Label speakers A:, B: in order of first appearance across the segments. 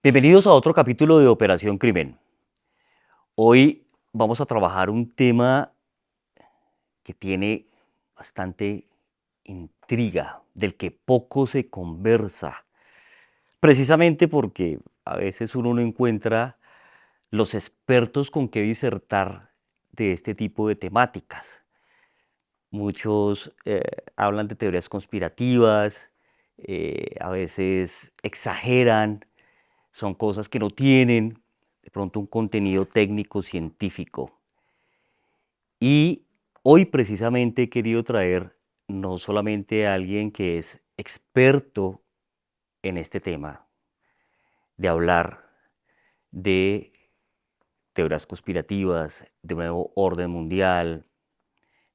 A: Bienvenidos a otro capítulo de Operación Crimen. Hoy vamos a trabajar un tema que tiene bastante intriga, del que poco se conversa, precisamente porque a veces uno no encuentra los expertos con que disertar de este tipo de temáticas. Muchos hablan de teorías conspirativas, a veces exageran, son cosas que no tienen de pronto un contenido técnico científico. Y hoy precisamente he querido traer no solamente a alguien que es experto en este tema, de hablar de teorías conspirativas, de nuevo orden mundial,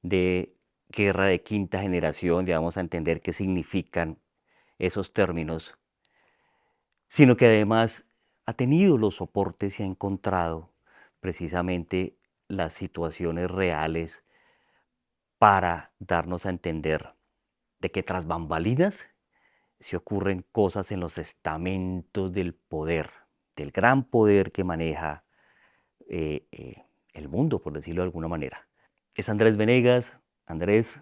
A: de guerra de quinta generación, ya vamos a entender qué significan esos términos, sino que además ha tenido los soportes y ha encontrado precisamente las situaciones reales para darnos a entender de que tras bambalinas se ocurren cosas en los estamentos del poder, del gran poder que maneja eh, eh, el mundo, por decirlo de alguna manera. Es Andrés Venegas. Andrés,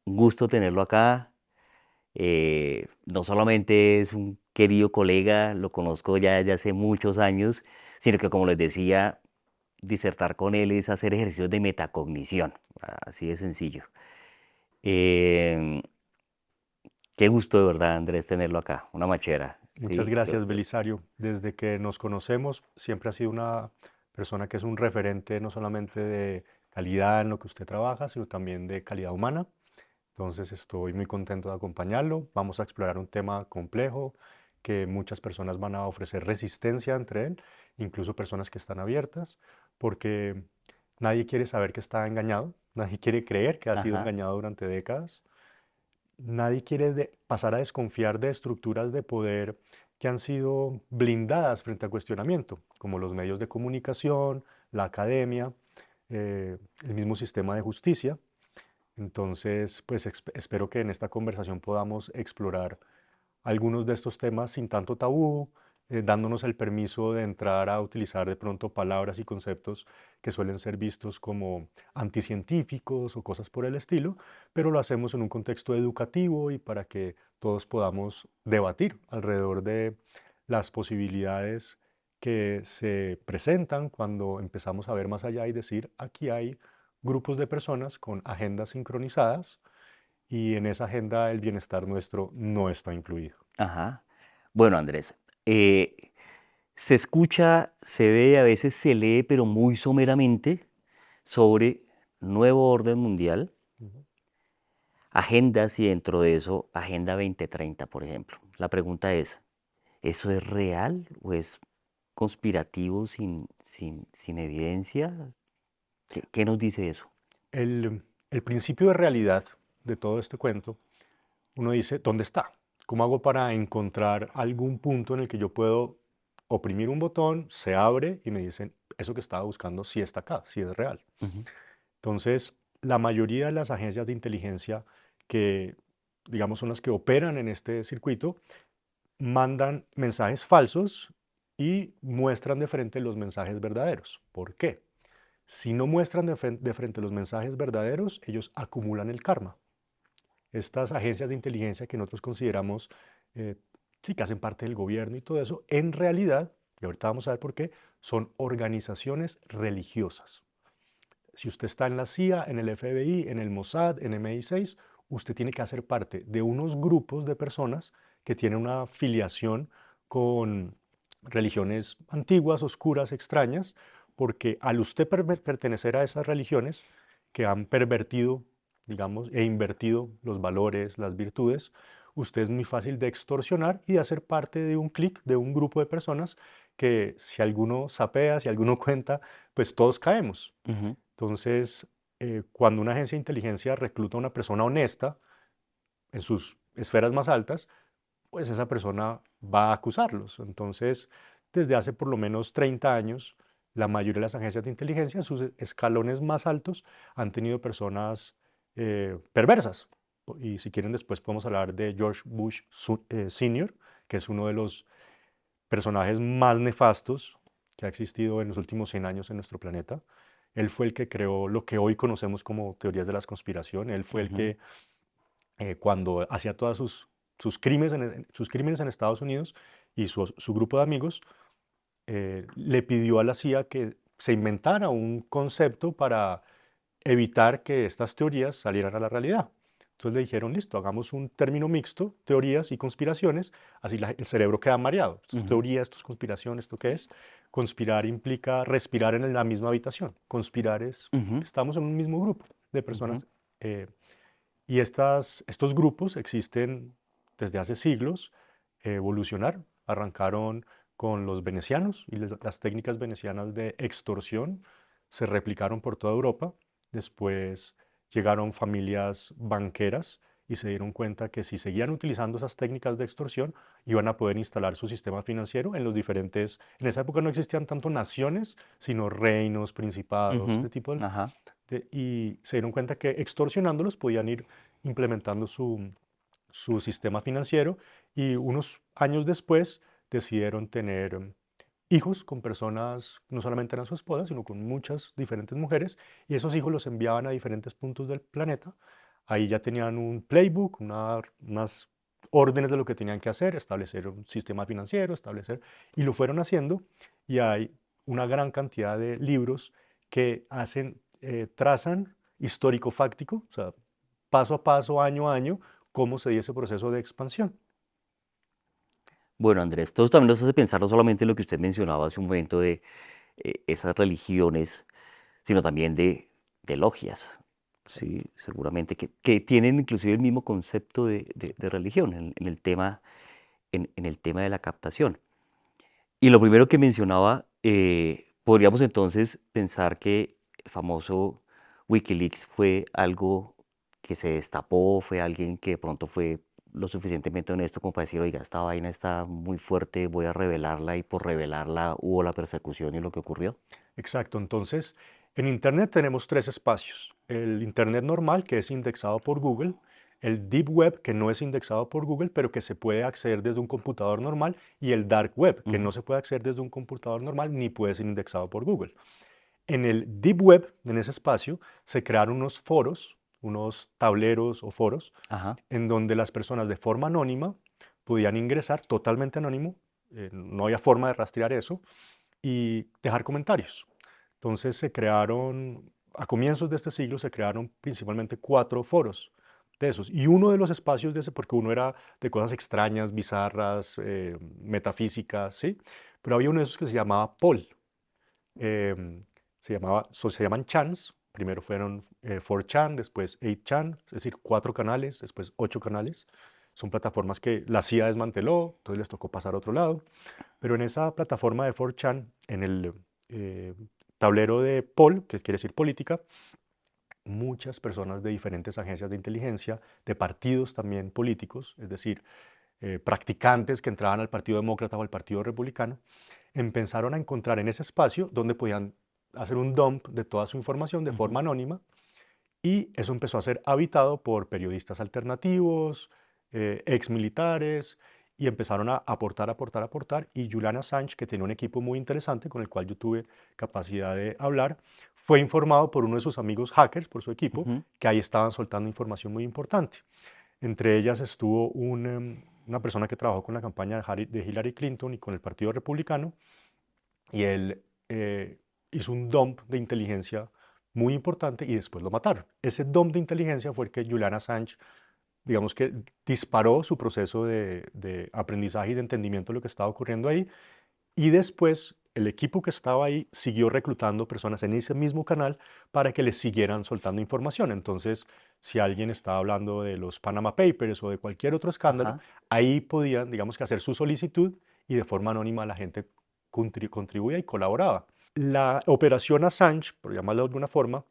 A: un gusto tenerlo acá. No solamente es un querido colega, lo conozco ya desde hace muchos años, sino que como les decía, disertar con él es hacer ejercicios de metacognición, así de sencillo. Em, Qué gusto de verdad, Andrés, tenerlo acá, una machera,
B: Muchas
A: ¿sí?
B: gracias, Belisario. Desde que nos conocemos, siempre ha sido una persona que es un referente no solamente de calidad en lo que usted trabaja, sino también de calidad humana. Entonces estoy muy contento de acompañarlo. Vamos a explorar un tema complejo que muchas personas van a ofrecer resistencia entre él, incluso personas que están abiertas, porque nadie quiere saber que está engañado, nadie quiere creer que ha sido
A: Ajá.
B: engañado durante décadas. Nadie quiere pasar a desconfiar de estructuras de poder que han sido blindadas frente al cuestionamiento, como los medios de comunicación, la academia, el mismo sistema de justicia. Entonces, pues espero que en esta conversación podamos explorar algunos de estos temas sin tanto tabú, dándonos el permiso de entrar a utilizar de pronto palabras y conceptos que suelen ser vistos como anticientíficos o cosas por el estilo, pero lo hacemos en un contexto educativo y para que todos podamos debatir alrededor de las posibilidades que se presentan cuando empezamos a ver más allá y decir, aquí hay grupos de personas con agendas sincronizadas y en esa agenda el bienestar nuestro no está incluido.
A: Ajá. Bueno, Andrés, se escucha, se ve, a veces se lee, pero muy someramente, sobre nuevo orden mundial,
B: Ujú.
A: agendas y dentro de eso, Agenda 2030, por ejemplo. La pregunta es, ¿eso es real o es conspirativo sin evidencia? ¿Qué nos dice eso?
B: El principio de realidad de todo este cuento, uno dice, ¿dónde está? ¿Cómo hago para encontrar algún punto en el que yo puedo oprimir un botón, se abre y me dicen, eso que estaba buscando sí está acá, sí es real?
A: Ujú.
B: Entonces, la mayoría de las agencias de inteligencia que, digamos, son las que operan en este circuito, mandan mensajes falsos y muestran de frente los mensajes verdaderos. ¿Por qué? Si no muestran de frente los mensajes verdaderos, ellos acumulan el karma. Estas agencias de inteligencia que nosotros consideramos, eh, sí, que hacen parte del gobierno y todo eso, en realidad, y ahorita vamos a ver por qué, son organizaciones religiosas. Si usted está en la CIA, en el FBI, en el Mossad, en MI6, usted tiene que hacer parte de unos grupos de personas que tienen una filiación con religiones antiguas, oscuras, extrañas, porque al usted pertenecer a esas religiones que han pervertido, digamos, e invertido los valores, las virtudes, usted es muy fácil de extorsionar y de hacer parte de un clic, de un grupo de personas que si alguno sapea, si alguno cuenta, pues todos caemos.
A: Ujú.
B: Entonces, cuando una agencia de inteligencia recluta a una persona honesta en sus esferas más altas, pues esa persona va a acusarlos. Entonces, desde hace por lo menos 30 años, la mayoría de las agencias de inteligencia, en sus escalones más altos, han tenido personas perversas. Y si quieren, después podemos hablar de George Bush Sr., que es uno de los personajes más nefastos que ha existido en los últimos 100 años en nuestro planeta. Él fue el que creó lo que hoy conocemos como teorías de la conspiración. Él fue el
A: Ujú,
B: que cuando hacía todos sus crímenes en Estados Unidos y su grupo de amigos, le pidió a la CIA que se inventara un concepto para evitar que estas teorías salieran a la realidad. Entonces le dijeron, listo, hagamos un término mixto, teorías y conspiraciones, así el cerebro queda mareado. Esto es
A: ujú,
B: teoría, esto es conspiración, ¿esto qué es? Conspirar implica respirar en la misma habitación. Conspirar es,
A: ujú,
B: estamos en un mismo grupo de
A: ujú.
B: personas. Y estos grupos existen desde hace siglos, evolucionaron, arrancaron con los venecianos y las técnicas venecianas de extorsión se replicaron por toda Europa. Después llegaron familias banqueras y se dieron cuenta que si seguían utilizando esas técnicas de extorsión, iban a poder instalar su sistema financiero en los diferentes, en esa época no existían tanto naciones, sino reinos, principados,
A: Ujú,
B: ese tipo
A: ajá.
B: y se dieron cuenta que extorsionándolos podían ir implementando su sistema financiero y unos años después decidieron tener hijos con personas, no solamente eran su esposa, sino con muchas diferentes mujeres, y esos hijos los enviaban a diferentes puntos del planeta. Ahí ya tenían un playbook, unas órdenes de lo que tenían que hacer, establecer un sistema financiero, y lo fueron haciendo, y hay una gran cantidad de libros que trazan histórico-fáctico, o sea, paso a paso, año a año, cómo se dio ese proceso de expansión.
A: Bueno, Andrés, esto también nos hace pensar no solamente en lo que usted mencionaba hace un momento de esas religiones, sino también de logias, ¿sí? Seguramente que tienen inclusive el mismo concepto de religión en el tema, en el tema de la captación. Y lo primero que mencionaba, podríamos entonces pensar que el famoso Wikileaks fue algo que se destapó, fue alguien que de pronto fue lo suficientemente honesto como para decir, oiga, esta vaina está muy fuerte, voy a revelarla y por revelarla hubo la persecución y lo que ocurrió.
B: Exacto, entonces en Internet tenemos tres espacios. El Internet normal, que es indexado por Google, el Deep Web, que no es indexado por Google, pero que se puede acceder desde un computador normal, y el Dark Web, que
A: Ujú,
B: no se puede acceder desde un computador normal ni puede ser indexado por Google. En el Deep Web, en ese espacio, se crearon unos foros, unos tableros o foros,
A: ajá.
B: en donde las personas de forma anónima podían ingresar totalmente anónimo, no había forma de rastrear eso, y dejar comentarios. Entonces a comienzos de este siglo se crearon principalmente 4 foros de esos. Y uno de los espacios de ese, porque uno era de cosas extrañas, bizarras, metafísicas, ¿sí? Pero había uno de esos que se llamaba Poll. Se llaman chans. Primero fueron 4chan, después 8chan, es decir, 4 canales, después 8 canales. Son plataformas que la CIA desmanteló, entonces les tocó pasar a otro lado. Pero en esa plataforma de 4chan, en el eh, tablero de Poll, que quiere decir política, muchas personas de diferentes agencias de inteligencia, de partidos también políticos, es decir, practicantes que entraban al Partido Demócrata o al Partido Republicano, empezaron a encontrar en ese espacio donde podían hacer un dump de toda su información de
A: Ujú.
B: forma anónima y eso empezó a ser habitado por periodistas alternativos, ex militares, y empezaron a aportar, aportar, aportar. Y Julian Assange, que tenía un equipo muy interesante con el cual yo tuve capacidad de hablar, fue informado por uno de sus amigos hackers, por su equipo,
A: Ujú,
B: que ahí estaban soltando información muy importante. Entre ellas estuvo una persona que trabajó con la campaña de Hillary Clinton y con el Partido Republicano, y él hizo un dump de inteligencia muy importante y después lo mataron. Ese dump de inteligencia fue el que Julian Assange, digamos que disparó su proceso de aprendizaje y de entendimiento de lo que estaba ocurriendo ahí, y después el equipo que estaba ahí siguió reclutando personas en ese mismo canal para que les siguieran soltando información. Entonces, si alguien estaba hablando de los Panama Papers o de cualquier otro escándalo,
A: ajá.
B: ahí podían, digamos que hacer su solicitud y de forma anónima la gente contribuía y colaboraba. La operación Assange, por llamarlo de alguna forma,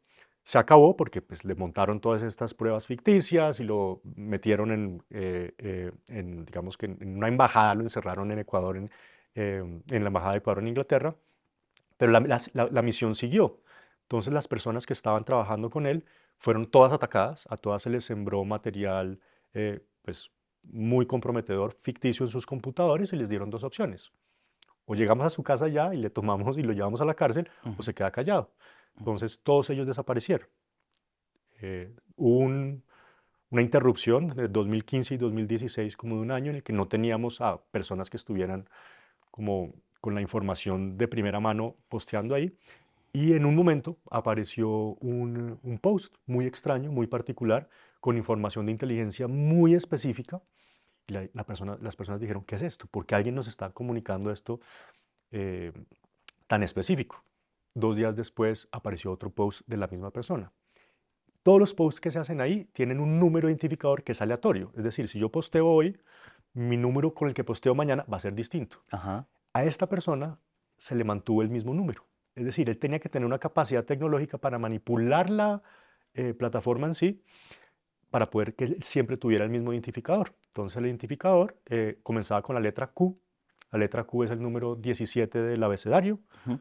B: se acabó porque pues, le montaron todas estas pruebas ficticias y lo metieron digamos que en una embajada, lo encerraron en Ecuador, en la embajada de Ecuador en Inglaterra, pero la misión siguió. Entonces las personas que estaban trabajando con él fueron todas atacadas, a todas se les sembró material pues, muy comprometedor, ficticio en sus computadores y les dieron dos opciones. O llegamos a su casa ya y le tomamos y lo llevamos a la cárcel, o
A: Ujú,
B: se queda callado.
A: ujú.
B: Entonces todos ellos desaparecieron. Hubo una interrupción de 2015 y 2016, como de un año, en el que no teníamos a personas que estuvieran como con la información de primera mano posteando ahí. Y en un momento apareció un post muy extraño, muy particular, con información de inteligencia muy específica. Y las personas dijeron, ¿qué es esto? ¿Por qué alguien nos está comunicando esto eh, tan específico? 2 días después apareció otro post de la misma persona. Todos los posts que se hacen ahí tienen un número identificador que es aleatorio. Es decir, si yo posteo hoy, mi número con el que posteo mañana va a ser distinto.
A: Ajá.
B: A esta persona se le mantuvo el mismo número. Es decir, él tenía que tener una capacidad tecnológica para manipular la plataforma en sí, para poder que él siempre tuviera el mismo identificador. Entonces el identificador comenzaba con la letra Q. La letra Q es el número 17 del abecedario
A: Ujú.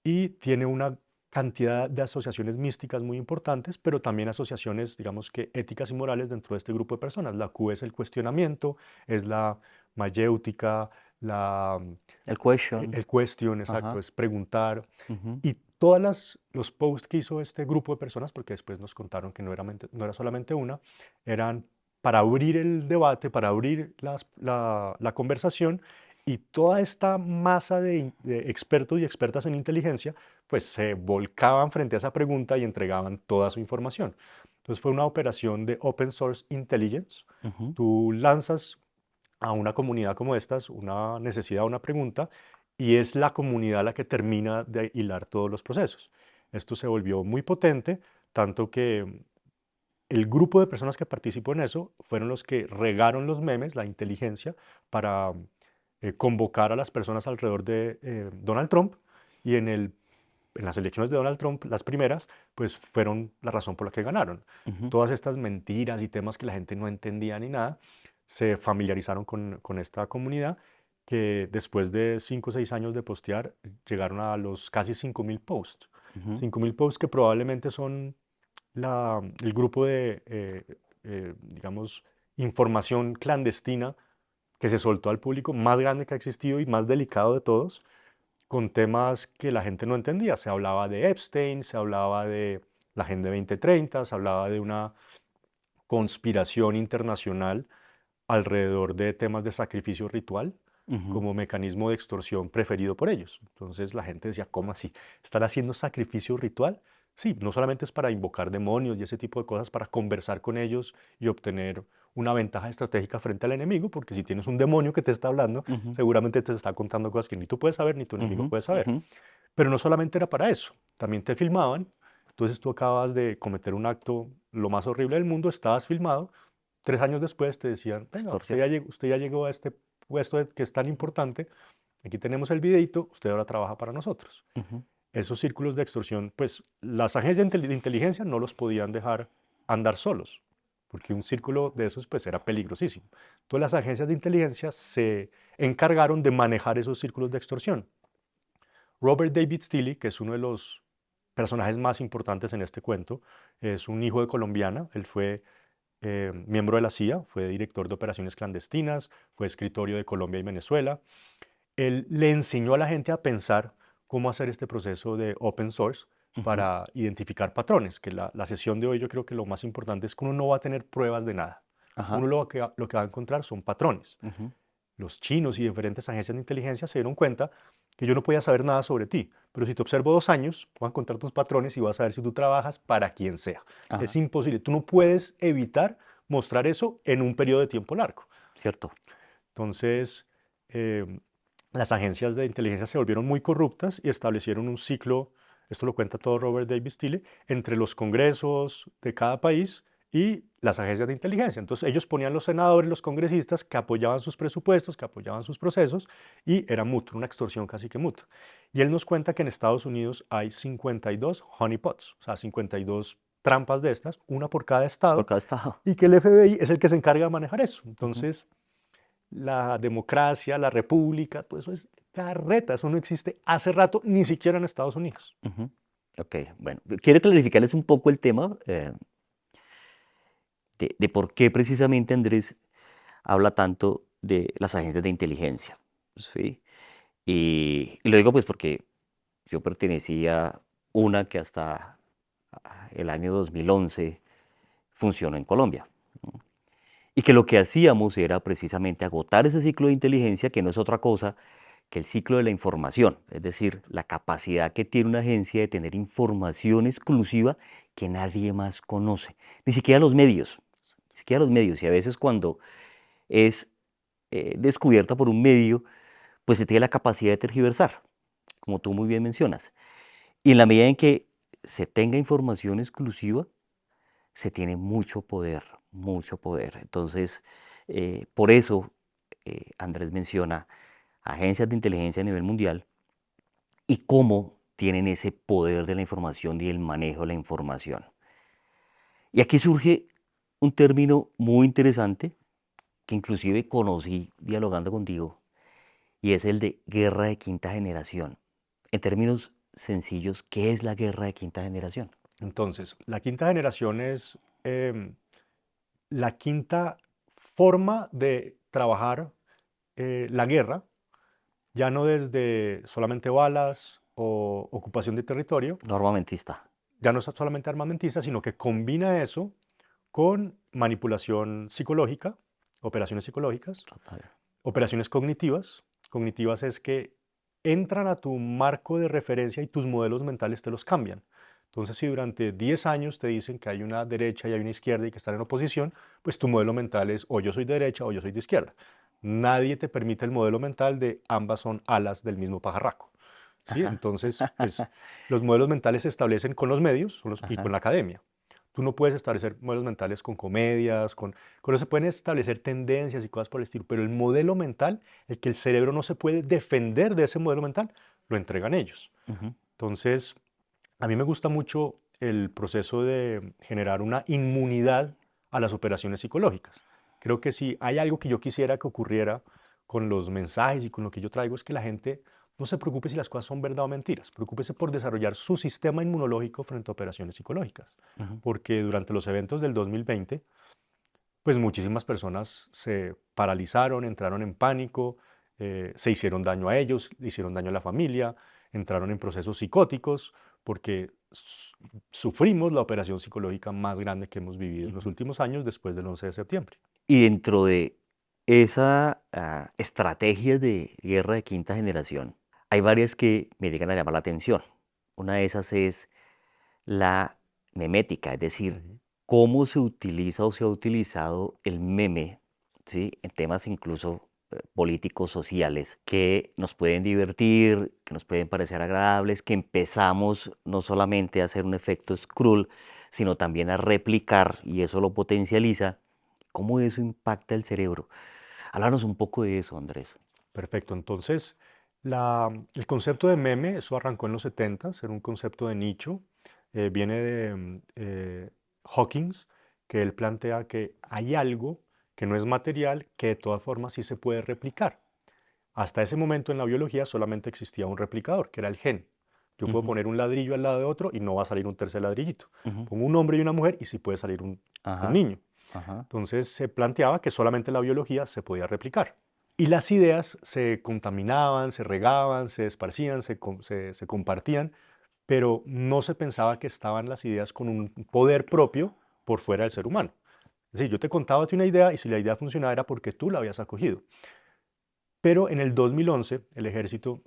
B: y tiene una cantidad de asociaciones místicas muy importantes, pero también asociaciones, digamos que éticas y morales dentro de este grupo de personas. La Q es el cuestionamiento, es la mayéutica, la,
A: El question.
B: el question, exacto,
A: Ajá.
B: es preguntar.
A: Ujú.
B: Y todos los posts que hizo este grupo de personas, porque después nos contaron que no era solamente una, eran para abrir el debate, para abrir la conversación, y toda esta masa de expertos y expertas en inteligencia, pues se volcaban frente a esa pregunta y entregaban toda su información. Entonces fue una operación de Open Source Intelligence.
A: Ujú.
B: Tú lanzas a una comunidad como estas una necesidad, una pregunta, y es la comunidad la que termina de hilar todos los procesos. Esto se volvió muy potente, tanto que el grupo de personas que participó en eso fueron los que regaron los memes, la inteligencia, para convocar a las personas alrededor de Donald Trump, y en las elecciones de Donald Trump, las primeras, pues fueron la razón por la que ganaron.
A: Ujú.
B: Todas estas mentiras y temas que la gente no entendía ni nada, se familiarizaron con esta comunidad, que después de 5 o 6 años de postear, llegaron a los casi 5.000 posts.
A: Ujú.
B: 5.000 posts que probablemente son el grupo de, digamos, información clandestina que se soltó al público más grande que ha existido y más delicado de todos, con temas que la gente no entendía. Se hablaba de Epstein, se hablaba de la Agenda 2030, se hablaba de una conspiración internacional alrededor de temas de sacrificio ritual
A: Ujú.
B: como mecanismo de extorsión preferido por ellos. Entonces la gente decía, ¿cómo así? ¿Están haciendo sacrificio ritual? Sí, no solamente es para invocar demonios y ese tipo de cosas, para conversar con ellos y obtener una ventaja estratégica frente al enemigo, porque si tienes un demonio que te está hablando,
A: Ujú.
B: seguramente te está contando cosas que ni tú puedes saber ni tu enemigo
A: Ujú.
B: puede saber.
A: Ujú.
B: Pero no solamente era para eso, también te filmaban. Entonces tú acabas de cometer un acto lo más horrible del mundo, estabas filmado. 3 años después te decían, venga,
A: Extorsión.
B: usted ya llegó a este puesto que es tan importante, aquí tenemos el videito, usted ahora trabaja para nosotros.
A: Ujú.
B: Esos círculos de extorsión, pues las agencias de inteligencia no los podían dejar andar solos, porque un círculo de esos pues era peligrosísimo. Entonces las agencias de inteligencia se encargaron de manejar esos círculos de extorsión. Robert David Steele, que es uno de los personajes más importantes en este cuento, es un hijo de colombiana. Él fue miembro de la CIA, fue director de operaciones clandestinas, fue escritorio de Colombia y Venezuela. Él le enseñó a la gente a pensar cómo hacer este proceso de open source
A: Ujú.
B: para identificar patrones, que la sesión de hoy yo creo que lo más importante es que uno no va a tener pruebas de nada.
A: Ajá.
B: Uno lo que va a encontrar son patrones.
A: Ujú.
B: Los chinos y diferentes agencias de inteligencia se dieron cuenta que yo no podía saber nada sobre ti, pero si te observo 2 años, voy a encontrar tus patrones y voy a saber si tú trabajas para quien sea. Es
A: Ajá.
B: imposible, tú no puedes evitar mostrar eso en un periodo de tiempo largo.
A: Cierto.
B: Entonces, eh, las agencias de inteligencia se volvieron muy corruptas y establecieron un ciclo, esto lo cuenta todo Robert Davis Steele, entre los congresos de cada país y las agencias de inteligencia. Entonces ellos ponían los senadores, los congresistas que apoyaban sus presupuestos, que apoyaban sus procesos, y era mutuo, una extorsión casi que mutua. Y él nos cuenta que en Estados Unidos hay 52 honeypots, o sea, 52 trampas de estas, una por cada
A: Por
B: estado,
A: cada estado.
B: y que el FBI es el que se encarga de manejar eso.
A: Ujú.
B: Entonces, la democracia, la república, todo eso es carreta, eso no existe hace rato, ni siquiera en Estados Unidos.
A: Ujú. Ok, bueno, quiero clarificarles un poco el tema de por qué precisamente Andrés habla tanto de las agencias de inteligencia. ¿Sí? Y lo digo pues porque yo pertenecía a una que hasta el año 2011 funcionó en Colombia, ¿no? Y que lo que hacíamos era precisamente agotar ese ciclo de inteligencia, que no es otra cosa que el ciclo de la información, es decir, la capacidad que tiene una agencia de tener información exclusiva que nadie más conoce, ni siquiera los medios, ni siquiera los medios. Y a veces cuando es descubierta por un medio, pues se tiene la capacidad de tergiversar, como tú muy bien mencionas. Y en la medida en que se tenga información exclusiva, se tiene mucho poder, mucho poder. Entonces, por eso Andrés menciona agencias de inteligencia a nivel mundial y cómo tienen ese poder de la información y el manejo de la información. Y aquí surge un término muy interesante que inclusive conocí dialogando contigo, y es el de guerra de quinta generación. En términos sencillos, ¿qué es la guerra de quinta generación?
B: Entonces, la quinta generación es em, la quinta forma de trabajar la guerra, ya no desde solamente balas o ocupación de territorio,
A: No armamentista.
B: ya no es solamente armamentista, sino que combina eso con manipulación psicológica, operaciones psicológicas,
A: Total.
B: operaciones cognitivas. Cognitivas es que entran a tu marco de referencia y tus modelos mentales te los cambian. Entonces, si durante 10 años te dicen que hay una derecha y hay una izquierda y que están en oposición, pues tu modelo mental es o yo soy de derecha o yo soy de izquierda. Nadie te permite el modelo mental de ambas son alas del mismo pajarraco. ¿Sí?
A: Ajá.
B: Entonces, pues los modelos mentales se establecen con los medios y con
A: Ajá.
B: la academia. Tú no puedes establecer modelos mentales con comedias, con eso se pueden establecer tendencias y cosas por el estilo, pero el modelo mental, el que el cerebro no se puede defender de ese modelo mental, lo entregan ellos.
A: Ujú.
B: Entonces, a mí me gusta mucho el proceso de generar una inmunidad a las operaciones psicológicas. Creo que si hay algo que yo quisiera que ocurriera con los mensajes y con lo que yo traigo es que la gente no se preocupe si las cosas son verdad o mentiras, preocúpese por desarrollar su sistema inmunológico frente a operaciones psicológicas,
A: Ujú.
B: porque durante los eventos del 2020 pues muchísimas personas se paralizaron, entraron en pánico, se hicieron daño a ellos, le hicieron daño a la familia, entraron en procesos psicóticos, porque sufrimos la operación psicológica más grande que hemos vivido en los
A: Ujú.
B: últimos años después del 11 de septiembre.
A: Y dentro de esa estrategia de guerra de quinta generación, hay varias que me llegan a llamar la atención. Una de esas es la memética, es decir,
B: Ujú.
A: cómo se utiliza o se ha utilizado el meme, ¿sí? En temas incluso políticos, sociales, que nos pueden divertir, que nos pueden parecer agradables, que empezamos no solamente a hacer un efecto scroll, sino también a replicar y eso lo potencializa. ¿Cómo eso impacta el cerebro? Háblanos un poco de eso, Andrés.
B: Perfecto, entonces el concepto de meme, eso arrancó en los 70, era un concepto de nicho, viene de Hawkins, que él plantea que hay algo que no es material, que de todas formas sí se puede replicar. Hasta ese momento en la biología solamente existía un replicador, que era el gen. Yo puedo
A: Ujú.
B: poner un ladrillo al lado de otro y no va a salir un tercer ladrillito.
A: Ujú.
B: Pongo un hombre y una mujer y sí puede salir un
A: Ajá,
B: niño.
A: ajá.
B: Entonces se planteaba que solamente la biología se podía replicar. Y las ideas se contaminaban, se regaban, se esparcían, se compartían, pero no se pensaba que estaban las ideas con un poder propio por fuera del ser humano. Es decir, yo te contaba una idea y si la idea funcionaba era porque tú la habías acogido. Pero en el 2011, el ejército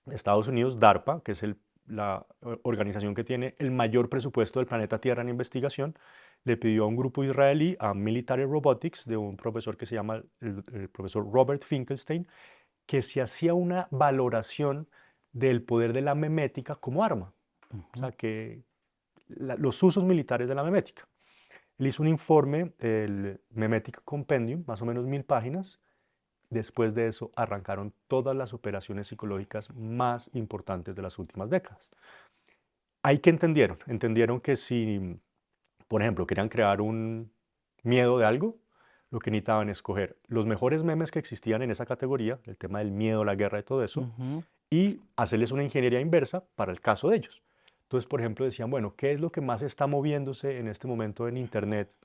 B: de Estados Unidos, DARPA, que es la organización que tiene el mayor presupuesto del planeta Tierra en investigación, le pidió a un grupo israelí, a Military Robotics, de un profesor que se llama el profesor Robert Finkelstein, que se hacía una valoración del poder de la memética como arma. O
A: Ujú.
B: sea, que los usos militares de la memética. Él hizo un informe, el Memetic Compendium, más o menos 1000 páginas. Después de eso arrancaron todas las operaciones psicológicas más importantes de las últimas décadas. Hay que entendieron que si, por ejemplo, querían crear un miedo de algo, lo que necesitaban es coger los mejores memes que existían en esa categoría, el tema del miedo, la guerra y todo eso,
A: Ujú.
B: y hacerles una ingeniería inversa para el caso de ellos. Entonces, por ejemplo, decían, bueno, ¿qué es lo que más está moviéndose en este momento en Internet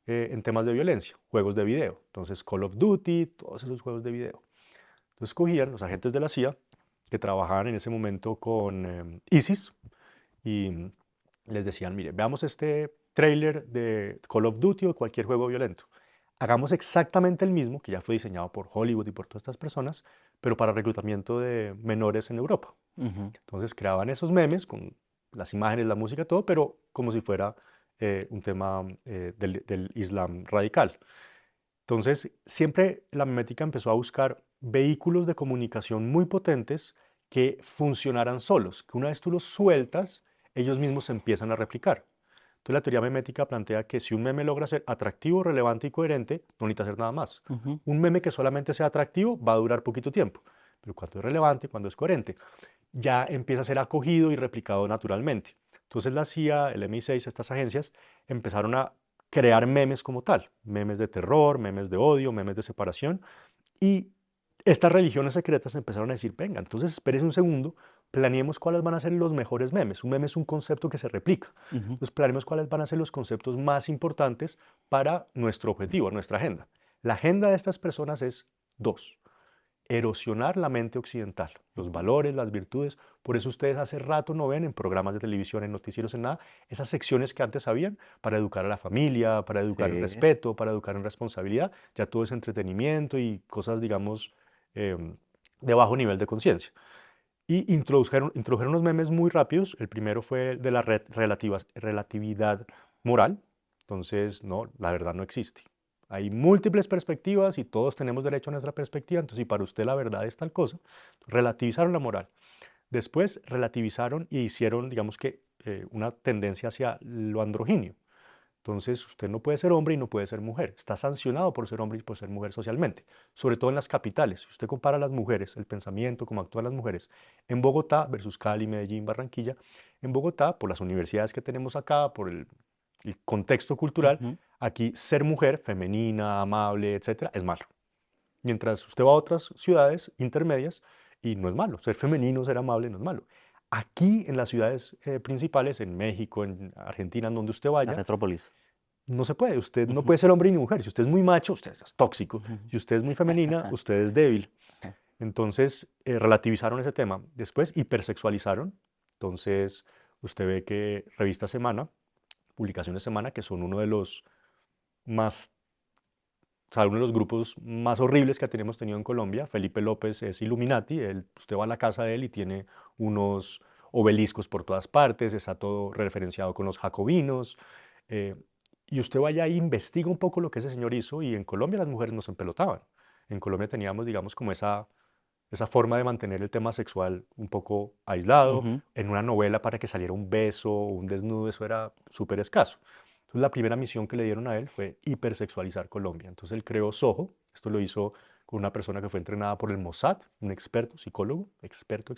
B: en temas de violencia? Juegos de video. Entonces, Call of Duty, todos esos juegos de video. Entonces cogían los agentes de la CIA que trabajaban en ese momento con ISIS y les decían, mire, veamos este tráiler de Call of Duty o cualquier juego violento. Hagamos exactamente el mismo, que ya fue diseñado por Hollywood y por todas estas personas, pero para reclutamiento de menores en Europa.
A: Ujú.
B: Entonces creaban esos memes con las imágenes, la música, todo, pero como si fuera un tema del Islam radical. Entonces, siempre la memética empezó a buscar vehículos de comunicación muy potentes que funcionaran solos, que una vez tú los sueltas, ellos mismos se empiezan a replicar. Entonces, la teoría memética plantea que si un meme logra ser atractivo, relevante y coherente, no necesita hacer nada más.
A: Ujú.
B: Un meme que solamente sea atractivo va a durar poquito tiempo, pero cuando es relevante, cuando es coherente, ya empieza a ser acogido y replicado naturalmente. Entonces la CIA, el MI6, estas agencias empezaron a crear memes como tal, memes de terror, memes de odio, memes de separación, y estas religiones secretas empezaron a decir, venga, entonces espérese un segundo, planeemos cuáles van a ser los mejores memes. Un meme es un concepto que se replica.
A: Ujú.
B: Entonces planeemos cuáles van a ser los conceptos más importantes para nuestro objetivo, nuestra agenda. La agenda de estas personas es dos: erosionar la mente occidental, los
A: Ujú.
B: valores, las virtudes. Por eso ustedes hace rato no ven en programas de televisión, en noticieros, en nada, esas secciones que antes habían para educar a la familia, para educar en
A: Sí.
B: respeto, para educar en responsabilidad. Ya todo es entretenimiento y cosas, digamos, de bajo nivel de conciencia. Y introdujeron unos memes muy rápidos. El primero fue el de la relatividad moral. Entonces, no, la verdad no existe. Hay múltiples perspectivas y todos tenemos derecho a nuestra perspectiva. Entonces, si para usted la verdad es tal cosa, relativizaron la moral. Después relativizaron y hicieron, digamos que, una tendencia hacia lo androgíneo. Entonces, usted no puede ser hombre y no puede ser mujer. Está sancionado por ser hombre y por ser mujer socialmente, sobre todo en las capitales. Si usted compara a las mujeres, el pensamiento, cómo actúan las mujeres en Bogotá versus Cali, Medellín, Barranquilla, en Bogotá, por las universidades que tenemos acá, por el contexto cultural,
A: Ujú.
B: aquí ser mujer, femenina, amable, etcétera, es malo. Mientras usted va a otras ciudades intermedias y no es malo. Ser femenino, ser amable, no es malo. Aquí en las ciudades principales, en México, en Argentina, en donde usted
A: La
B: vaya,
A: metrópolis.
B: no se puede, usted no
A: Ujú.
B: puede ser hombre ni mujer. Si usted es muy macho, usted es tóxico.
A: Ujú.
B: Si usted es muy femenina, usted es débil. Entonces, relativizaron ese tema. Después, hipersexualizaron. Entonces, usted ve que Revista Semana, Publicaciones Semana, que son uno de los más, o sea, uno de los grupos más horribles que tenemos tenido en Colombia. Felipe López es Illuminati. Usted va a la casa de él y tiene unos obeliscos por todas partes, está todo referenciado con los jacobinos. eh, y usted vaya e investiga un poco lo que ese señor hizo y en Colombia las mujeres nos empelotaban. En Colombia teníamos, digamos, como esa forma de mantener el tema sexual un poco aislado.
A: Ujú.
B: En una novela para que saliera un beso o un desnudo, eso era súper escaso. Entonces la primera misión que le dieron a él fue hipersexualizar Colombia. Entonces él creó Soho. Esto lo hizo con una persona que fue entrenada por el Mossad, un experto, psicólogo, experto.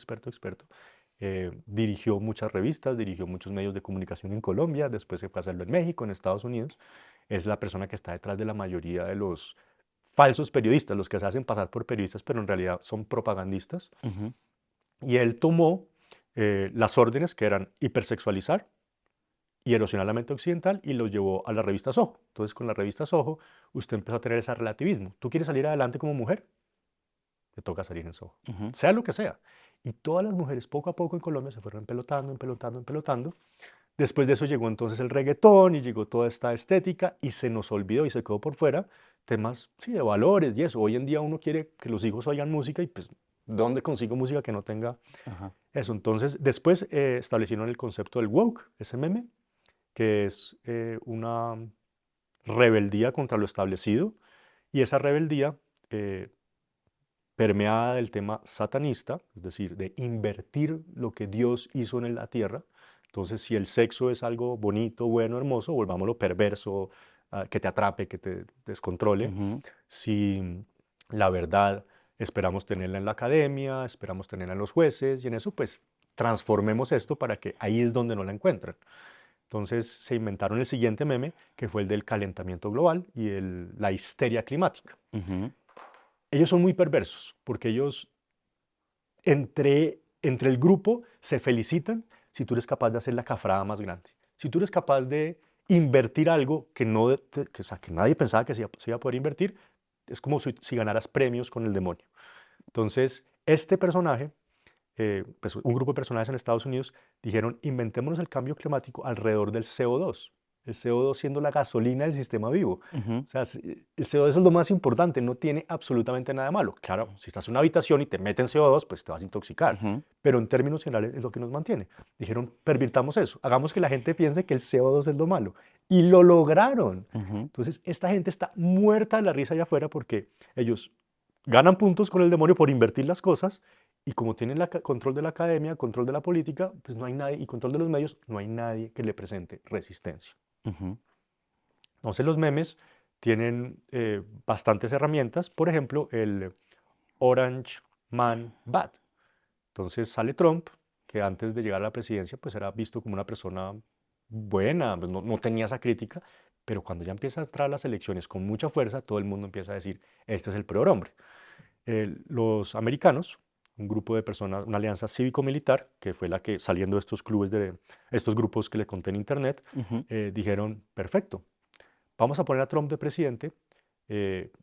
B: Dirigió muchas revistas, dirigió muchos medios de comunicación en Colombia, después se fue a hacerlo en México, en Estados Unidos. Es la persona que está detrás de la mayoría de los falsos periodistas, los que se hacen pasar por periodistas, pero en realidad son propagandistas.
A: Ujú.
B: Y él tomó las órdenes que eran hipersexualizar y erosionar la mente occidental y los llevó a la revista Soho. Entonces, con la revista Soho, usted empezó a tener ese relativismo. ¿Tú quieres salir adelante como mujer? Te toca salir en Soho,
A: Ujú.
B: sea lo que sea. Y todas las mujeres poco a poco en Colombia se fueron empelotando. Después de eso llegó entonces el reggaetón y llegó toda esta estética y se nos olvidó y se quedó por fuera temas, sí, de valores y eso. Hoy en día uno quiere que los hijos oigan música y pues, ¿dónde consigo música que no tenga
A: Ajá.
B: eso? Entonces, después establecieron el concepto del woke, ese meme, que es una rebeldía contra lo establecido y esa rebeldía eh, permeada del tema satanista, es decir, de invertir lo que Dios hizo en la tierra. Entonces, si el sexo es algo bonito, bueno, hermoso, volvámoslo perverso, que te atrape, que te descontrole.
A: Ujú.
B: Si la verdad esperamos tenerla en la academia, esperamos tenerla en los jueces, y en eso, pues, transformemos esto para que ahí es donde no la encuentran. Entonces, se inventaron el siguiente meme, que fue el del calentamiento global y la histeria climática.
A: Ujú.
B: Ellos son muy perversos, porque ellos entre el grupo se felicitan si tú eres capaz de hacer la cafrada más grande. Si tú eres capaz de invertir algo que, no, que, o sea, que nadie pensaba que se iba a poder invertir, es como si ganaras premios con el demonio. Entonces, este personaje pues un grupo de personajes en Estados Unidos dijeron, inventémonos el cambio climático alrededor del CO2. El CO2 siendo la gasolina del sistema vivo.
A: Ujú,
B: O sea, el CO2 es lo más importante, no tiene absolutamente nada de malo. Claro, si estás en una habitación y te meten CO2, pues te vas a intoxicar.
A: ujú,
B: Pero en términos generales es lo que nos mantiene. Dijeron, pervirtamos eso, hagamos que la gente piense que el CO2 es lo malo. Y lo lograron.
A: ujú,
B: Entonces, esta gente está muerta de la risa allá afuera porque ellos ganan puntos con el demonio por invertir las cosas y como tienen control de la academia, control de la política, pues no hay nadie, y control de los medios, no hay nadie que le presente resistencia.
A: ujú.
B: Entonces los memes tienen bastantes herramientas, por ejemplo, el Orange Man Bad. Entonces sale Trump, que antes de llegar a la presidencia, pues era visto como una persona buena, pues no tenía esa crítica, pero cuando ya empieza a entrar a las elecciones con mucha fuerza, todo el mundo empieza a decir, este es el peor hombre. Los americanos, un grupo de personas, una alianza cívico-militar, que fue la que saliendo de estos clubes, de estos grupos que le conté en internet,
A: Ujú,
B: dijeron, perfecto, vamos a poner a Trump de presidente,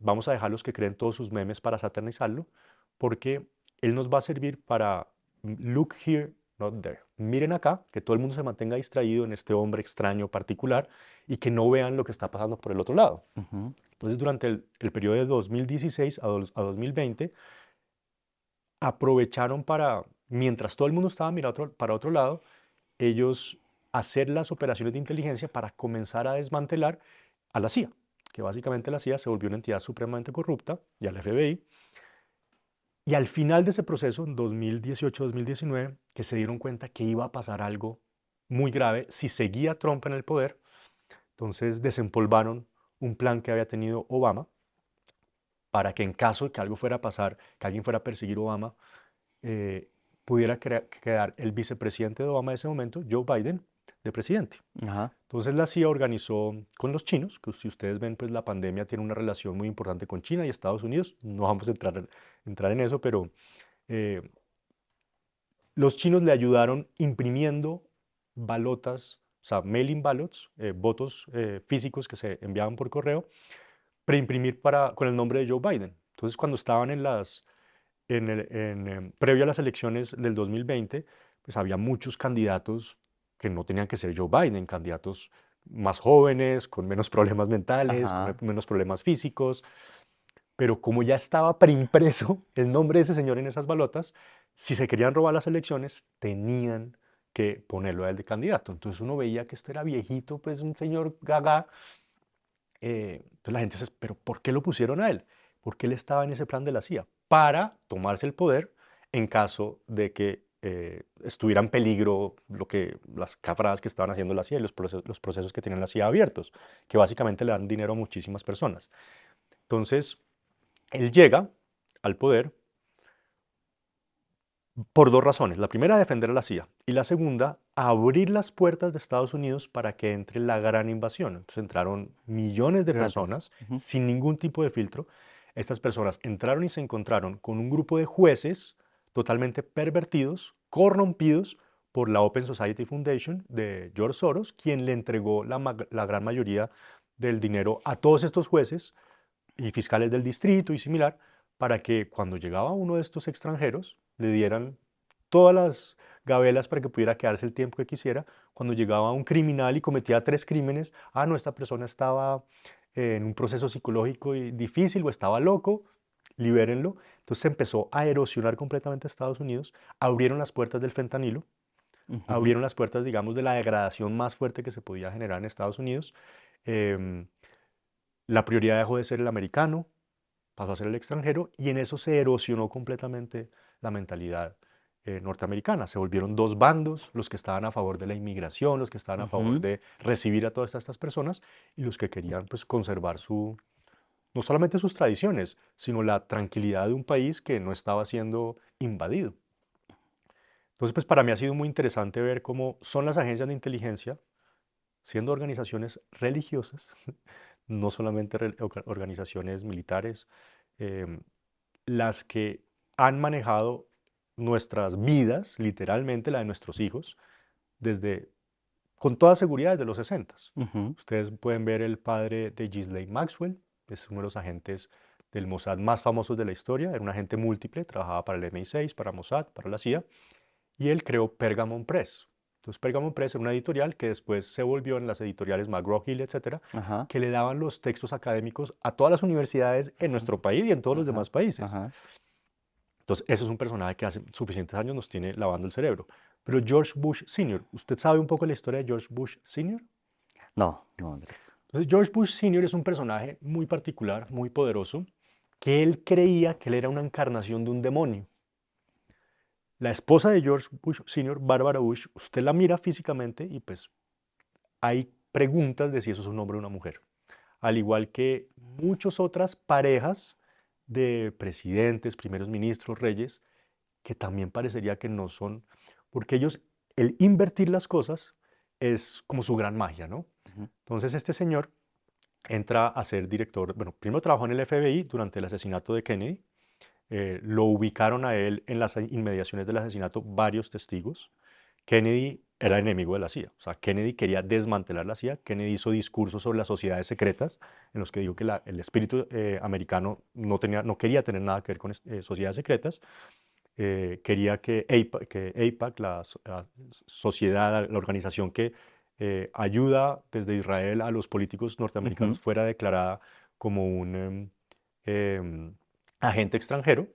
B: vamos a dejar los que creen todos sus memes para satanizarlo, porque él nos va a servir para look here, not there. Miren acá, que todo el mundo se mantenga distraído en este hombre extraño particular y que no vean lo que está pasando por el otro lado.
A: ujú.
B: Entonces, durante el periodo de 2016 a 2020, aprovecharon para, mientras todo el mundo estaba mirando para otro lado, ellos hacer las operaciones de inteligencia para comenzar a desmantelar a la CIA, que básicamente la CIA se volvió una entidad supremamente corrupta, y al FBI. Y al final de ese proceso, en 2018-2019, que se dieron cuenta que iba a pasar algo muy grave si seguía Trump en el poder, entonces desempolvaron un plan que había tenido Obama para que en caso de que algo fuera a pasar, que alguien fuera a perseguir a Obama, eh, pudiera quedar el vicepresidente de Obama de ese momento, Joe Biden, de presidente.
A: Ajá.
B: Entonces la CIA organizó con los chinos, que si ustedes ven, pues la pandemia tiene una relación muy importante con China y Estados Unidos. No vamos a entrar en eso, pero eh, los chinos le ayudaron imprimiendo balotas, o sea, mailing ballots, votos físicos que se enviaban por correo, preimprimir con el nombre de Joe Biden. Entonces, cuando estaban previo a las elecciones del 2020, pues había muchos candidatos que no tenían que ser Joe Biden, candidatos más jóvenes, con menos problemas mentales, con
A: Ajá.
B: menos problemas físicos, pero como ya estaba preimpreso el nombre de ese señor en esas balotas, si se querían robar las elecciones, tenían que ponerlo a él de candidato. Entonces uno veía que esto era viejito, pues un señor gaga. Entonces la gente dice, pero ¿por qué lo pusieron a él? Porque él estaba en ese plan de la CIA para tomarse el poder en caso de que estuviera en peligro las cafradas que estaban haciendo la CIA y los procesos que tienen la CIA abiertos, que básicamente le dan dinero a muchísimas personas. Entonces, él llega al poder por dos razones. La primera, defender a la CIA. Y la segunda, abrir las puertas de Estados Unidos para que entre la gran invasión. Entonces entraron millones de
A: Fíjate.
B: personas
A: Ujú,
B: sin ningún tipo de filtro. Estas personas entraron y se encontraron con un grupo de jueces totalmente pervertidos, corrompidos por la Open Society Foundation de George Soros, quien le entregó la gran mayoría del dinero a todos estos jueces y fiscales del distrito y similar, para que cuando llegaba uno de estos extranjeros le dieran todas las gabelas para que pudiera quedarse el tiempo que quisiera. Cuando llegaba un criminal y cometía tres crímenes, ah, no, esta persona estaba en un proceso psicológico difícil o estaba loco, libérenlo. Entonces se empezó a erosionar completamente Estados Unidos, abrieron las puertas del fentanilo,
A: ujú.
B: abrieron las puertas, digamos, de la degradación más fuerte que se podía generar en Estados Unidos. Em, la prioridad dejó de ser el americano, pasó a ser el extranjero y en eso se erosionó completamente la mentalidad norteamericana. Se volvieron dos bandos, los que estaban a favor de la inmigración, los que estaban a favor
A: Ujú.
B: de recibir a todas estas personas y los que querían pues conservar no solamente sus tradiciones, sino la tranquilidad de un país que no estaba siendo invadido. Entonces, pues para mí ha sido muy interesante ver cómo son las agencias de inteligencia, siendo organizaciones religiosas, no solamente organizaciones militares, em, las que han manejado nuestras vidas, literalmente la de nuestros hijos, desde, con toda seguridad, desde los 60.
A: Ujú,
B: Ustedes pueden ver el padre de Ghislaine Maxwell, es uno de los agentes del Mossad más famosos de la historia, era un agente múltiple, trabajaba para el MI6, para Mossad, para la CIA, y él creó Pergamon Press. Entonces Pergamon Press era una editorial que después se volvió en las editoriales McGraw-Hill, etcétera,
A: Ajá,
B: que le daban los textos académicos a todas las universidades en
A: ajá,
B: nuestro país y en todos los
A: ajá,
B: demás países.
A: ajá.
B: Entonces, ese es un personaje que hace suficientes años nos tiene lavando el cerebro. Pero George Bush Sr., ¿usted sabe un poco la historia de George Bush Sr.?
A: No, no, Andrés.
B: Entonces, George Bush Sr. es un personaje muy particular, muy poderoso, que él creía que él era una encarnación de un demonio. La esposa de George Bush Sr., Barbara Bush, usted la mira físicamente y pues hay preguntas de si eso es un hombre o una mujer. Al igual que muchas otras parejas de presidentes, primeros ministros, reyes, que también parecería que no son, porque ellos, el invertir las cosas es como su gran magia, ¿no?
A: Ujú,
B: Entonces este señor entra a ser director, bueno, primero trabajó en el FBI durante el asesinato de Kennedy, lo ubicaron a él en las inmediaciones del asesinato varios testigos. Kennedy era enemigo de la CIA, o sea, Kennedy quería desmantelar la CIA, Kennedy hizo discursos sobre las sociedades secretas en los que dijo que el espíritu americano no quería tener nada que ver con sociedades secretas, quería que AIPAC, la sociedad, la organización que ayuda desde Israel a los políticos norteamericanos,
A: ujú.
B: fuera declarada como un em, agente extranjero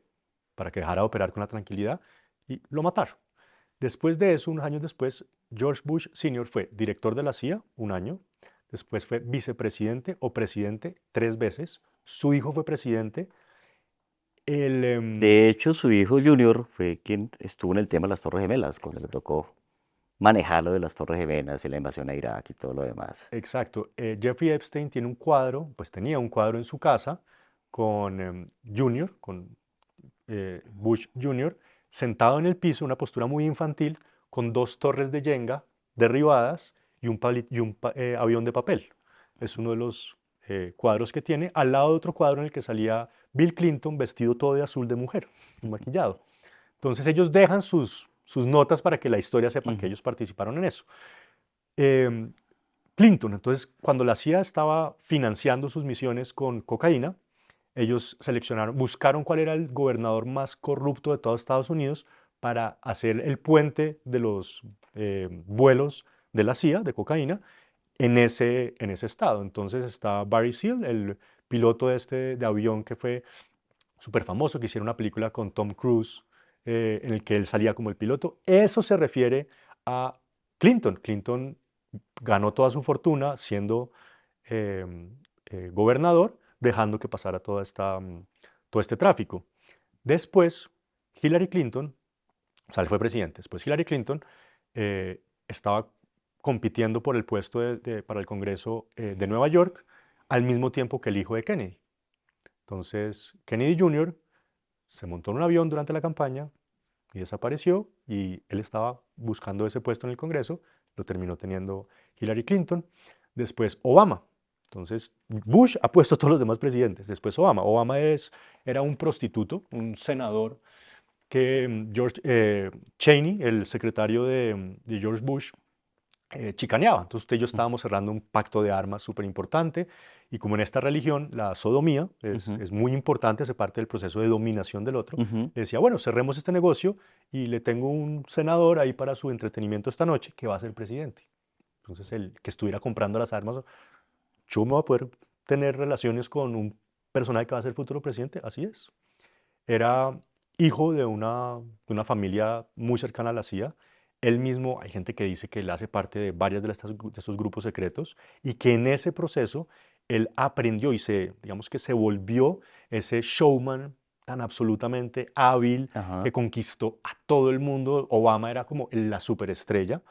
B: para que dejara de operar con la tranquilidad y lo mataron. Después de eso, unos años después, George Bush Sr. fue director de la CIA un año, después fue vicepresidente o presidente 3 veces, su hijo fue presidente, el,
A: De hecho, su hijo Junior fue quien estuvo en el tema de las Torres Gemelas, cuando le tocó manejar lo de las Torres Gemelas y la invasión a Irak y todo lo demás.
B: exacto. Jeffrey Epstein tiene un cuadro, pues tenía un cuadro en su casa con Junior, con Bush Junior, sentado en el piso, una postura muy infantil, con dos torres de Jenga derribadas y un avión de papel. Es uno de los cuadros que tiene, al lado de otro cuadro en el que salía Bill Clinton vestido todo de azul de mujer, maquillado. Entonces ellos dejan sus notas para que la historia sepa que
A: Ujú,
B: ellos participaron en eso. Em, Clinton. Entonces, cuando la CIA estaba financiando sus misiones con cocaína, ellos buscaron cuál era el gobernador más corrupto de todos Estados Unidos para hacer el puente de los vuelos de la CIA de cocaína en ese estado. Entonces está Barry Seal, el piloto de avión que fue súper famoso, que hicieron una película con Tom Cruise en el que él salía como el piloto. Eso se refiere a Clinton. Clinton ganó toda su fortuna siendo gobernador, dejando que pasara todo este tráfico. Después, Hillary Clinton, o sea, él fue presidente, después Hillary Clinton estaba compitiendo por el puesto para el Congreso de Nueva York al mismo tiempo que el hijo de Kennedy. Entonces, Kennedy Jr. se montó en un avión durante la campaña y desapareció y él estaba buscando ese puesto en el Congreso, lo terminó teniendo Hillary Clinton, después Obama. Entonces, Bush ha puesto a todos los demás presidentes, después Obama. Era un prostituto, un senador que George Cheney, el secretario de George Bush, chicaneaba. Entonces usted y yo estábamos cerrando un pacto de armas súper importante y como en esta religión la sodomía
A: ujú,
B: es muy importante, hace parte del proceso de dominación del otro,
A: ujú.
B: le decía, bueno, cerremos este negocio y le tengo un senador ahí para su entretenimiento esta noche que va a ser presidente. Entonces el que estuviera comprando las armas, yo me voy a poder tener relaciones con un personaje que va a ser futuro presidente, así es. Era hijo de una familia muy cercana a la CIA. Él mismo, hay gente que dice que él hace parte de varias de estos grupos secretos y que en ese proceso él aprendió y digamos que se volvió ese showman tan absolutamente hábil que
A: Ajá.
B: conquistó a todo el mundo. Obama era como la superestrella,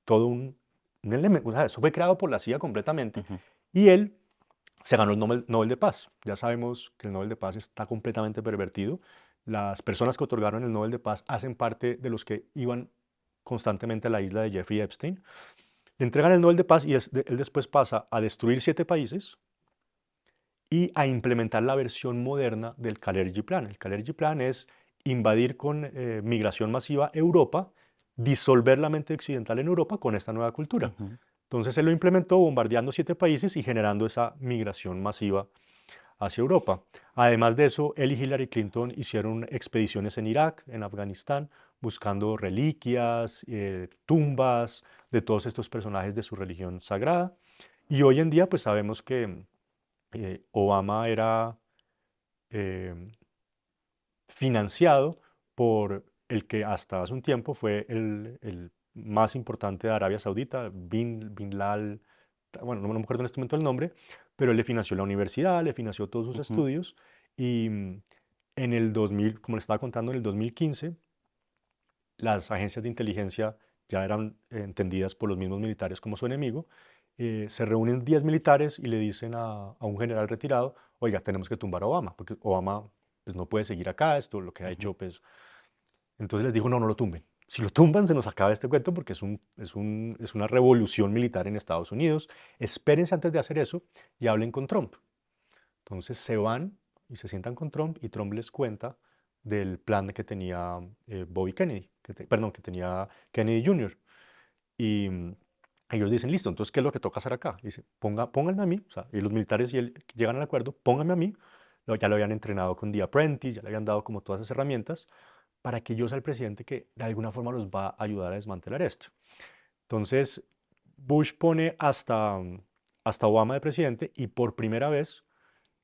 B: todo un elemento, o sea, eso fue creado por la CIA completamente.
A: Ujú.
B: Y él se ganó el Nobel de Paz. Ya sabemos que el Nobel de Paz está completamente pervertido. Las personas que otorgaron el Nobel de Paz hacen parte de los que iban constantemente a la isla de Jeffrey Epstein. Le entregan el Nobel de Paz y él después pasa a destruir 7 países y a implementar la versión moderna del Kalergi Plan. El Kalergi Plan es invadir con migración masiva Europa, disolver la mente occidental en Europa con esta nueva cultura.
A: Ujú.
B: Entonces él lo implementó bombardeando 7 países y generando esa migración masiva hacia Europa. Además de eso, él y Hillary Clinton hicieron expediciones en Irak, en Afganistán, buscando reliquias, tumbas de todos estos personajes de su religión sagrada. Y hoy en día, pues sabemos que Obama era eh, financiado por el que hasta hace un tiempo fue el más importante de Arabia Saudita, Bin Lal, bueno, no me acuerdo en este momento el nombre, pero él le financió la universidad, le financió todos sus
A: Ujú.
B: estudios y en el 2000, como le estaba contando, en el 2015, las agencias de inteligencia ya eran entendidas por los mismos militares como su enemigo. Se reúnen 10 militares y le dicen a un general retirado, oiga, tenemos que tumbar a Obama, porque Obama pues, no puede seguir acá, esto lo que ha
A: Ujú.
B: hecho, pues... Entonces les dijo, no, no lo tumben. Si lo tumban, se nos acaba este cuento porque es una revolución militar en Estados Unidos. Espérense antes de hacer eso y hablen con Trump. Entonces se van y se sientan con Trump y Trump les cuenta del plan que tenía Bobby Kennedy, perdón, que tenía Kennedy Jr. Y ellos dicen, listo, entonces, ¿qué es lo que toca hacer acá? Dice, pónganme a mí, o sea, y los militares y él llegan al acuerdo, pónganme a mí, ya lo habían entrenado con The Apprentice, ya le habían dado como todas esas herramientas, para que yo sea el presidente que de alguna forma los va a ayudar a desmantelar esto. Entonces, Bush pone hasta Obama de presidente y por primera vez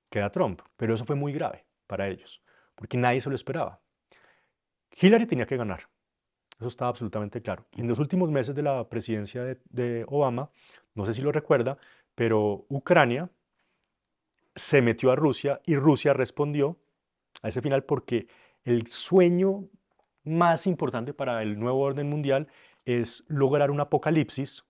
B: queda Trump, pero eso fue muy grave para ellos, porque nadie se lo esperaba. Hillary tenía que ganar, eso estaba absolutamente claro. En los
A: Ujú.
B: últimos meses de la presidencia de Obama, no sé si lo recuerda, pero Ucrania se metió a Rusia y Rusia respondió a ese final porque el sueño más importante para el nuevo orden mundial es lograr un apocalipsis,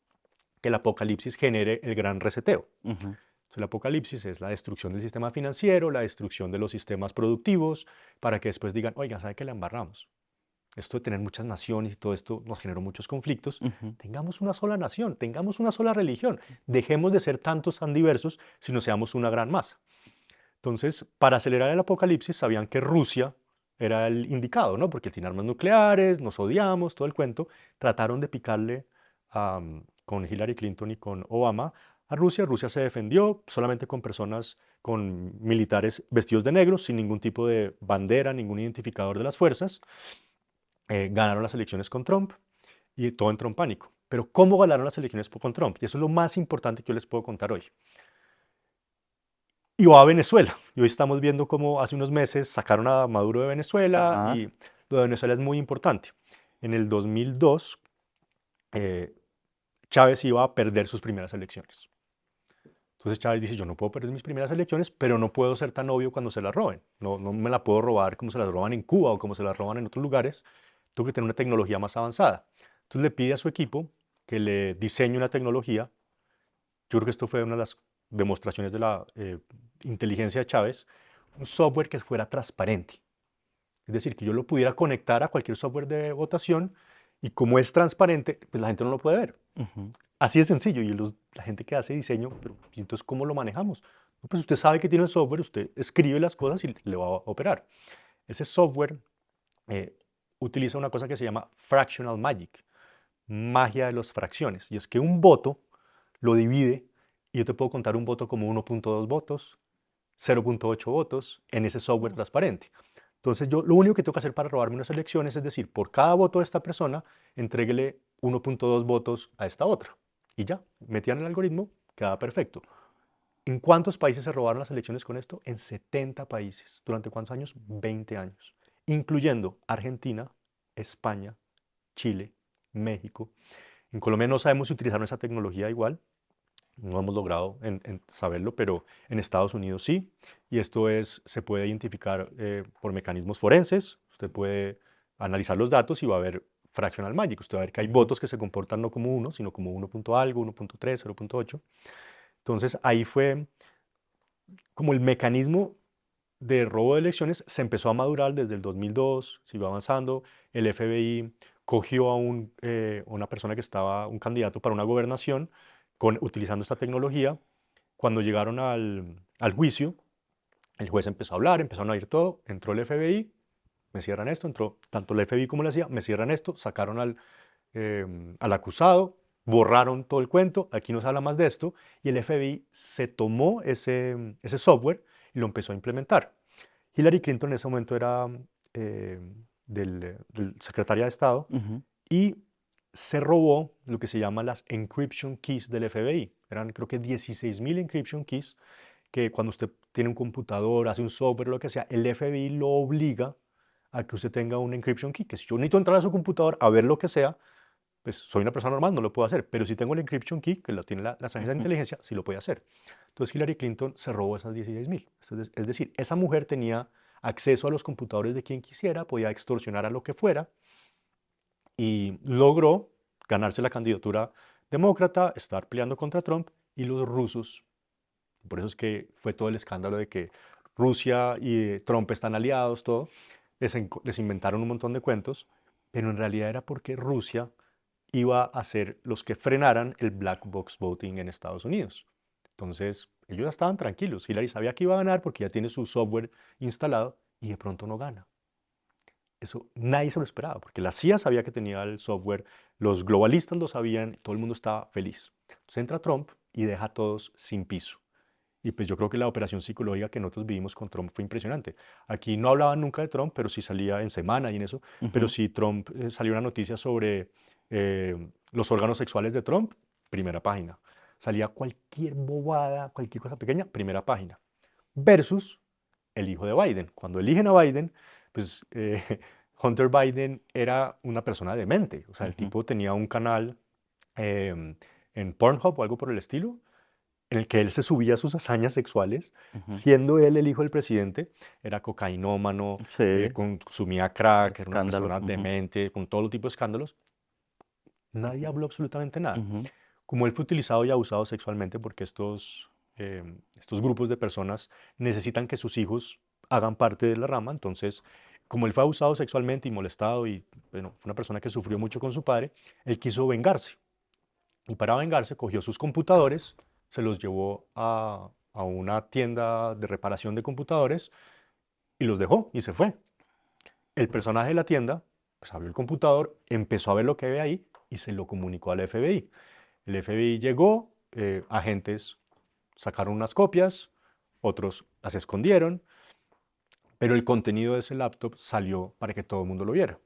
B: que el apocalipsis genere el gran reseteo.
A: Ujú.
B: Entonces, el apocalipsis es la destrucción del sistema financiero, la destrucción de los sistemas productivos, para que después digan, oigan, ¿sabe qué le embarramos? Esto de tener muchas naciones y todo esto nos generó muchos conflictos.
A: Ujú.
B: Tengamos una sola nación, tengamos una sola religión. Dejemos de ser tantos tan diversos, sino seamos una gran masa. Entonces, para acelerar el apocalipsis, sabían que Rusia era el indicado, ¿no? Porque tiene armas nucleares, nos odiamos, todo el cuento. Trataron de picarle con Hillary Clinton y con Obama a Rusia. Rusia se defendió solamente con personas, con militares vestidos de negro, sin ningún tipo de bandera, ningún identificador de las fuerzas. Ganaron las elecciones con Trump y todo entró en pánico. Pero ¿cómo ganaron las elecciones con Trump? Y eso es lo más importante que yo les puedo contar hoy. Y va a Venezuela. Y hoy estamos viendo cómo hace unos meses sacaron a Maduro de Venezuela
A: Ajá.
B: y lo de Venezuela es muy importante. En el 2002, eh, Chávez iba a perder sus primeras elecciones. Entonces Chávez dice, yo no puedo perder mis primeras elecciones, pero no puedo ser tan obvio cuando se las roben. No, no me la puedo robar como se las roban en Cuba o como se las roban en otros lugares. Tengo que tener una tecnología más avanzada. Entonces le pide a su equipo que le diseñe una tecnología. Yo creo que esto fue una de las demostraciones de la inteligencia de Chávez, un software que fuera transparente. Es decir, que yo lo pudiera conectar a cualquier software de votación y como es transparente, pues la gente no lo puede ver.
A: Ujú.
B: Así de sencillo. Y la gente que hace diseño, pero ¿y entonces cómo lo manejamos? No, pues usted sabe que tiene el software, usted escribe las cosas y le va a operar. Ese software eh, utiliza una cosa que se llama fractional magic, magia de las fracciones. Y es que un voto lo divide y yo te puedo contar un voto como 1.2 votos, 0.8 votos en ese software transparente. Entonces yo lo único que tengo que hacer para robarme unas elecciones es decir, por cada voto de esta persona, entréguele 1.2 votos a esta otra. Y ya, metían el algoritmo, quedaba perfecto. ¿En cuántos países se robaron las elecciones con esto? En 70 países. ¿Durante cuántos años? 20 años. Incluyendo Argentina, España, Chile, México. En Colombia no sabemos si utilizaron esa tecnología igual, no hemos logrado saberlo, pero en Estados Unidos sí. Y esto se puede identificar por mecanismos forenses. Usted puede analizar los datos y va a ver fractional magic. Usted va a ver que hay
A: Ujú.
B: votos que se comportan no como uno, sino como 1 punto algo, 1.3, 0.8. Entonces ahí fue como el mecanismo de robo de elecciones se empezó a madurar desde el 2002, siguió avanzando. El FBI cogió a una persona que estaba, un candidato para una gobernación, utilizando esta tecnología. Cuando llegaron al juicio, el juez empezó a hablar, empezaron a oír todo, entró el FBI, me cierran esto, entró tanto el FBI como la CIA, me cierran esto, sacaron al acusado, borraron todo el cuento, aquí no se habla más de esto, y el FBI se tomó ese software y lo empezó a implementar. Hillary Clinton en ese momento era del secretaria de Estado
A: Ujú.
B: y se robó lo que se llama las encryption keys del FBI. Eran creo que 16.000 encryption keys que cuando usted tiene un computador, hace un software, lo que sea, el FBI lo obliga a que usted tenga un encryption key, que si yo necesito entrar a su computador a ver lo que sea, pues soy una persona normal, no lo puedo hacer, pero si tengo el encryption key, que lo tiene las agencias de
A: Ujú.
B: inteligencia, sí lo puede hacer. Entonces Hillary Clinton se robó esas 16.000. Es decir, esa mujer tenía acceso a los computadores de quien quisiera, podía extorsionar a lo que fuera y logró ganarse la candidatura demócrata, estar peleando contra Trump y los rusos. Por eso es que fue todo el escándalo de que Rusia y Trump están aliados, todo. Les inventaron un montón de cuentos, pero en realidad era porque Rusia iba a ser los que frenaran el black box voting en Estados Unidos. Entonces, ellos ya estaban tranquilos. Hillary sabía que iba a ganar porque ya tiene su software instalado y de pronto no gana. Eso nadie se lo esperaba, porque la CIA sabía que tenía el software, los globalistas lo sabían, todo el mundo estaba feliz. Entonces entra Trump y deja a todos sin piso. Y pues yo creo que la operación psicológica que nosotros vivimos con Trump fue impresionante. Aquí no hablaban nunca de Trump, pero sí salía en semana y en eso. Pero
A: Ujú.
B: si Trump salió una noticia sobre los órganos sexuales de Trump, primera página. Salía cualquier bobada, cualquier cosa pequeña, primera página. Versus el hijo de Biden. Cuando eligen a Biden, pues Hunter Biden era una persona demente. O sea, el
A: Ujú.
B: tipo tenía un canal em, en Pornhub o algo por el estilo, en el que él se subía a sus hazañas sexuales,
A: Ujú.
B: siendo él el hijo del presidente, era cocainómano,
A: Sí,
B: consumía crack, era una
A: escándalo.
B: persona
A: Ujú.
B: demente, con todo tipo de escándalos. Nadie
A: Ujú.
B: habló absolutamente nada.
A: Ujú.
B: Como él fue utilizado y abusado sexualmente, porque estos grupos de personas necesitan que sus hijos hagan parte de la rama, entonces, como él fue abusado sexualmente y molestado y, bueno, fue una persona que sufrió mucho con su padre, él quiso vengarse. Y para vengarse cogió sus computadores, se los llevó a una tienda de reparación de computadores y los dejó y se fue. El personaje de la tienda pues abrió el computador, empezó a ver lo que había ahí y se lo comunicó al FBI. El FBI llegó, agentes sacaron unas copias, otros las escondieron, pero el contenido de ese laptop salió para que todo el mundo lo viera.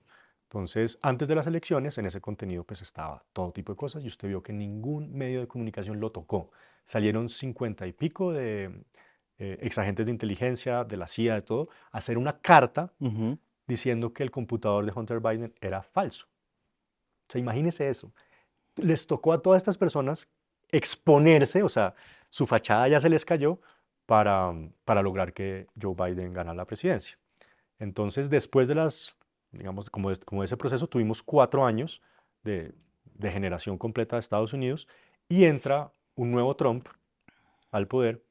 B: Entonces, antes de las elecciones, en ese contenido pues estaba todo tipo de cosas y usted vio que ningún medio de comunicación lo tocó. Salieron 50 y pico de exagentes de inteligencia, de la CIA, de todo, a hacer una carta
A: Ujú.
B: diciendo que el computador de Hunter Biden era falso. O sea, imagínese eso. Les tocó a todas estas personas exponerse, o sea, su fachada ya se les cayó para lograr que Joe Biden ganara la presidencia. Entonces, después de digamos, como de ese proceso, tuvimos 4 años de generación completa de Estados Unidos y entra un nuevo Trump al poder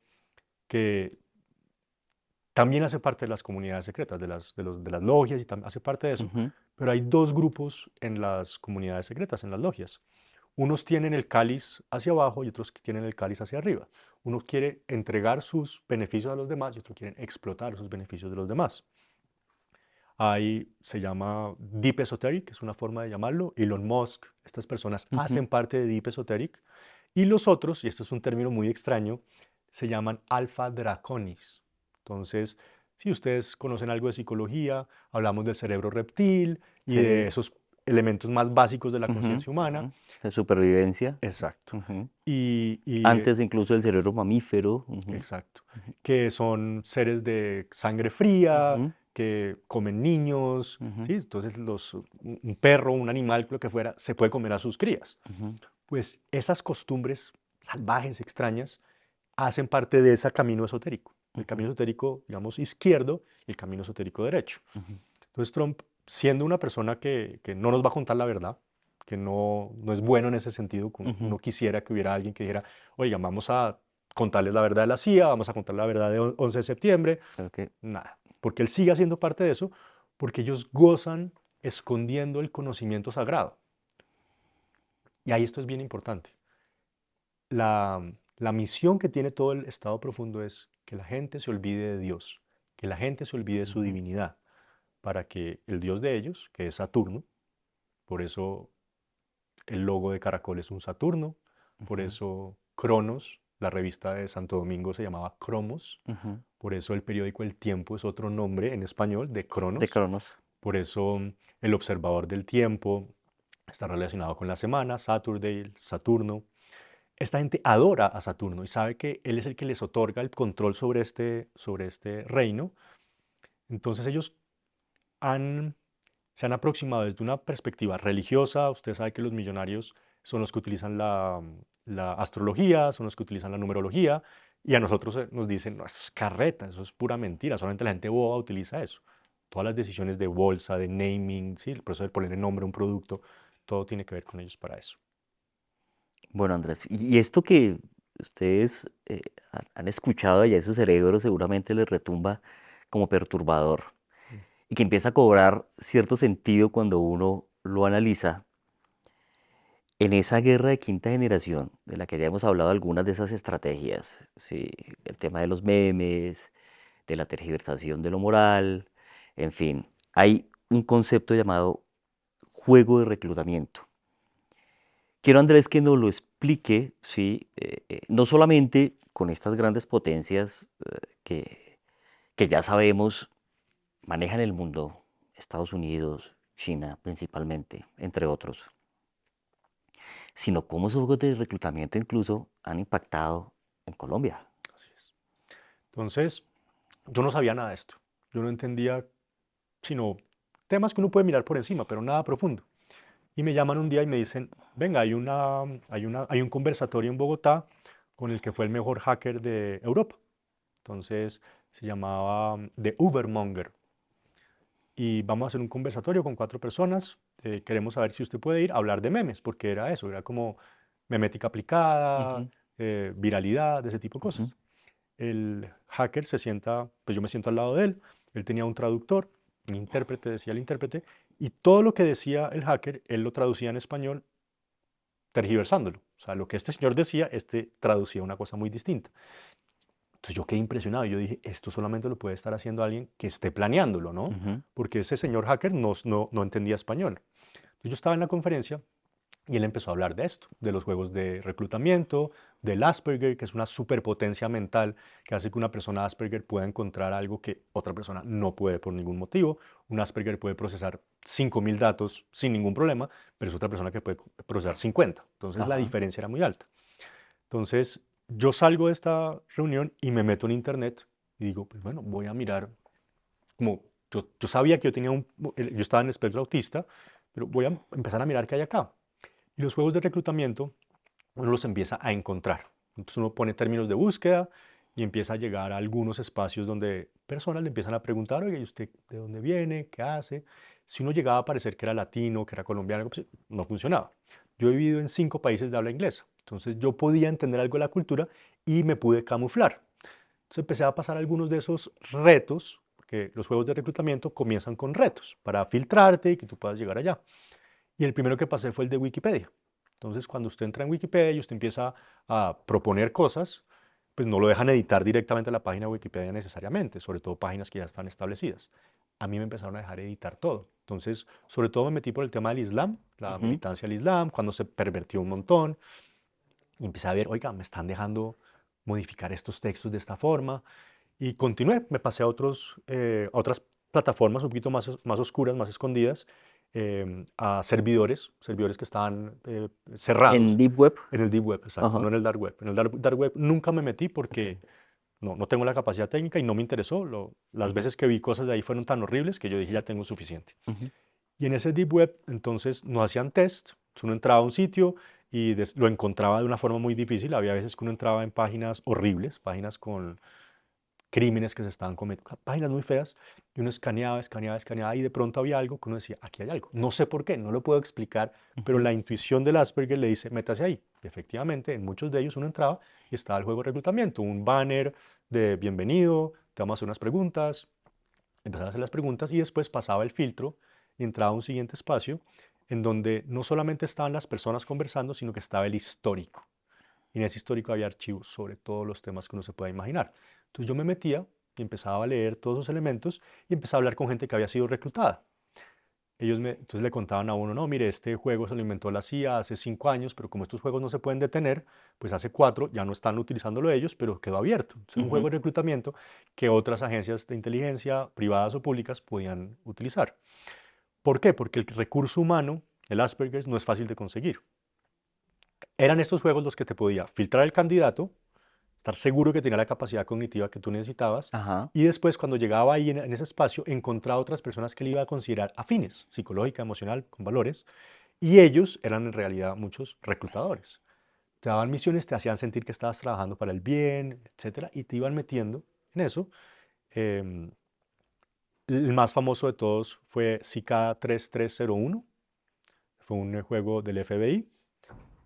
B: que también hace parte de las comunidades secretas, de las logias y hace parte de eso,
A: Ujú.
B: pero hay dos grupos en las comunidades secretas, en las logias. Unos tienen el cáliz hacia abajo y otros que tienen el cáliz hacia arriba. Uno quiere entregar sus beneficios a los demás y otros quieren explotar esos beneficios de los demás. Ahí se llama Deep Esoteric, es una forma de llamarlo. Elon Musk, estas personas
A: Ujú.
B: hacen parte de Deep Esoteric. Y los otros, y esto es un término muy extraño, se llaman Alpha Draconis. Entonces, si ustedes conocen algo de psicología, hablamos del cerebro reptil y de
A: Sí.
B: esos elementos más básicos de la
A: Ujú.
B: conciencia humana.
A: Ujú. De supervivencia.
B: Exacto.
A: Ujú.
B: Y
A: Antes incluso del cerebro mamífero. Ujú.
B: exacto. Que son seres de sangre fría,
A: Ujú.
B: que comen niños,
A: Ujú.
B: ¿sí? Entonces un perro, un animal, lo que fuera, se puede comer a sus crías.
A: Ujú.
B: Pues esas costumbres salvajes, extrañas, hacen parte de ese camino esotérico. El
A: Ujú.
B: camino esotérico, digamos, izquierdo y el camino esotérico derecho.
A: Ujú.
B: Entonces Trump, siendo una persona que no nos va a contar la verdad, que no es bueno en ese sentido,
A: Ujú.
B: uno quisiera que hubiera alguien que dijera, oigan, vamos a contarles la verdad de la CIA, vamos a contar la verdad de 11 de septiembre,
A: Creo que
B: nada, porque él sigue haciendo parte de eso, porque ellos gozan escondiendo el conocimiento sagrado. Y ahí esto es bien importante. La misión que tiene todo el estado profundo es que la gente se olvide de Dios, que la gente se olvide de su
A: ujú.
B: divinidad, para que el dios de ellos, que es Saturno, por eso el logo de Caracol es un Saturno, por
A: Ujú.
B: eso Cronos La revista de Santo Domingo se llamaba Cromos,
A: Ujú.
B: por eso el periódico El Tiempo es otro nombre en español de
A: De
B: Cronos,
A: Cronos.
B: por eso el observador del tiempo está relacionado con la semana, Saturday, Saturno. Esta gente adora a Saturno y sabe que él es el que les otorga el control sobre este reino. Entonces ellos han, se han aproximado desde una perspectiva religiosa. Usted sabe que los millonarios son los que utilizan la astrología, son los que utilizan la numerología, y a nosotros nos dicen, no, eso es carreta, eso es pura mentira, solamente la gente boba utiliza eso. Todas las decisiones de bolsa, de naming, ¿sí? El proceso de ponerle nombre a un producto, todo tiene que ver con ellos para eso.
A: Bueno, Andrés, y esto que ustedes han escuchado y a su cerebro seguramente les retumba como perturbador
B: Mm.
A: y que empieza a cobrar cierto sentido cuando uno lo analiza. En esa guerra de quinta generación, de la que ya hemos hablado algunas de esas estrategias, sí, el tema de los memes, de la tergiversación de lo moral, en fin, hay un concepto llamado juego de reclutamiento. Quiero, Andrés, que nos lo explique, sí, no solamente con estas grandes potencias que ya sabemos manejan el mundo, Estados Unidos, China principalmente, entre otros, sino cómo esos juegos de reclutamiento incluso han impactado en Colombia.
B: Así es. Entonces, yo no sabía nada de esto. Yo no entendía sino temas que uno puede mirar por encima, pero nada profundo. Y me llaman un día y me dicen, venga, hay un conversatorio en Bogotá con el que fue el mejor hacker de Europa. Entonces se llamaba The Ubermonger. Y vamos a hacer un conversatorio con 4 personas. Queremos saber si usted puede ir a hablar de memes, porque era eso, era como memética aplicada,
A: Ujú,
B: viralidad, de ese tipo de
A: ujú.
B: cosas. El hacker se sienta, pues yo me siento al lado de él, él tenía un traductor, un intérprete, decía el intérprete, y todo lo que decía el hacker, él lo traducía en español tergiversándolo. O sea, lo que este señor decía, este traducía una cosa muy distinta. Entonces yo quedé impresionado. Yo dije, esto solamente lo puede estar haciendo alguien que esté planeándolo, ¿no?
A: Ujú.
B: Porque ese señor hacker no entendía español. Entonces yo estaba en la conferencia y él empezó a hablar de esto, de los juegos de reclutamiento, del Asperger, que es una superpotencia mental que hace que una persona Asperger pueda encontrar algo que otra persona no puede por ningún motivo. Un Asperger puede procesar 5.000 datos sin ningún problema, pero es otra persona que puede procesar 50. Entonces la
A: Ajá.
B: diferencia era muy alta. Entonces yo salgo de esta reunión y me meto en internet y digo, pues bueno, voy a mirar, como yo sabía que yo estaba en el espectro autista, pero voy a empezar a mirar qué hay acá. Y los juegos de reclutamiento uno los empieza a encontrar. Entonces uno pone términos de búsqueda y empieza a llegar a algunos espacios donde personas le empiezan a preguntar, oye, ¿y usted de dónde viene? ¿Qué hace? Si uno llegaba a parecer que era latino, que era colombiano, pues no funcionaba. Yo he vivido en 5 países de habla inglesa, entonces yo podía entender algo de la cultura y me pude camuflar. Entonces empecé a pasar algunos de esos retos, porque los juegos de reclutamiento comienzan con retos para filtrarte y que tú puedas llegar allá. Y el primero que pasé fue el de Wikipedia. Entonces, cuando usted entra en Wikipedia y usted empieza a proponer cosas, pues no lo dejan editar directamente a la página de Wikipedia necesariamente, sobre todo páginas que ya están establecidas. A mí me empezaron a dejar editar todo. Entonces, sobre todo me metí por el tema del Islam, la
A: Ujú.
B: militancia del Islam, cuando se pervertió un montón, y empecé a ver, oiga, me están dejando modificar estos textos de esta forma. Y continué, me pasé a otras plataformas un poquito más oscuras, más escondidas, a servidores que estaban
A: En
B: cerrados
A: Deep Web.
B: en el Deep Web, exacto, no
A: Ajá.
B: en el Dark Web. En el Dark Web nunca me metí
A: Ok.
B: porque no tengo la capacidad técnica y no me interesó. Las
A: Ujú,
B: veces que vi cosas de ahí fueron tan horribles que yo dije, ya tengo suficiente.
A: ujú.
B: Y en ese Deep Web, entonces, no hacían test. Uno entraba a un sitio y lo encontraba de una forma muy difícil. Había veces que uno entraba en páginas horribles, páginas con crímenes que se estaban cometiendo, páginas muy feas, y uno escaneaba, escaneaba, escaneaba, y de pronto había algo que uno decía, aquí hay algo. No sé por qué, no lo puedo explicar, pero
A: Ujú.
B: la intuición del Asperger le dice, métase ahí. Y efectivamente, en muchos de ellos uno entraba y estaba el juego de reclutamiento, un banner de bienvenido, te vamos a hacer unas preguntas, empezaba a hacer las preguntas y después pasaba el filtro y entraba a un siguiente espacio en donde no solamente estaban las personas conversando, sino que estaba el histórico. Y en ese histórico había archivos sobre todos los temas que uno se pueda imaginar. Entonces yo me metía y empezaba a leer todos esos elementos y empezaba a hablar con gente que había sido reclutada. entonces le contaban a uno, no, mire, este juego se lo inventó la CIA hace 5 años, pero como estos juegos no se pueden detener, pues hace 4 ya no están utilizándolo ellos, pero quedó abierto. Es un juego
A: Ujú.
B: de reclutamiento que otras agencias de inteligencia, privadas o públicas, podían utilizar. ¿Por qué? Porque el recurso humano, el Asperger, no es fácil de conseguir. Eran estos juegos los que te podía filtrar el candidato, estar seguro que tenía la capacidad cognitiva que tú necesitabas,
A: Ajá.
B: y después cuando llegaba ahí en ese espacio, encontrar otras personas que él iba a considerar afines, psicológica, emocional, con valores, y ellos eran en realidad muchos reclutadores. Te daban misiones, te hacían sentir que estabas trabajando para el bien, etcétera, y te iban metiendo en eso. Em, el más famoso de todos fue Cicada 3301. Fue un juego del FBI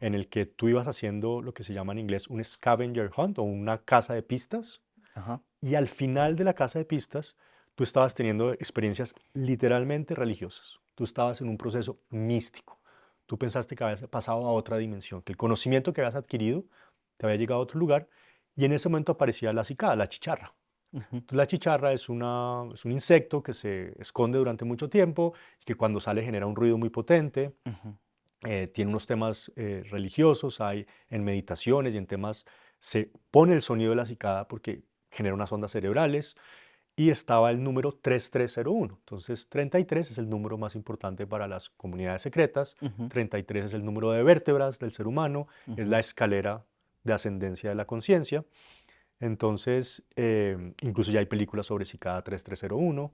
B: en el que tú ibas haciendo lo que se llama en inglés un scavenger hunt o una caza de pistas.
A: Ajá.
B: Y al final de la caza de pistas, tú estabas teniendo experiencias literalmente religiosas. Tú estabas en un proceso místico. Tú pensaste que habías pasado a otra dimensión, que el conocimiento que habías adquirido te había llegado a otro lugar. Y en ese momento aparecía la cicada, la chicharra.
A: Ujú.
B: Entonces, la chicharra es un insecto que se esconde durante mucho tiempo y que cuando sale genera un ruido muy potente.
A: Ujú.
B: Tiene unos temas religiosos, hay en meditaciones y en temas, se pone el sonido de la cicada porque genera unas ondas cerebrales y estaba el número 3301. Entonces, 33 es el número más importante para las comunidades secretas,
A: Ujú.
B: 33 es el número de vértebras del ser humano, es
A: Ujú.
B: la escalera de ascendencia de la conciencia. Entonces, incluso ya hay películas sobre Cicada 3301.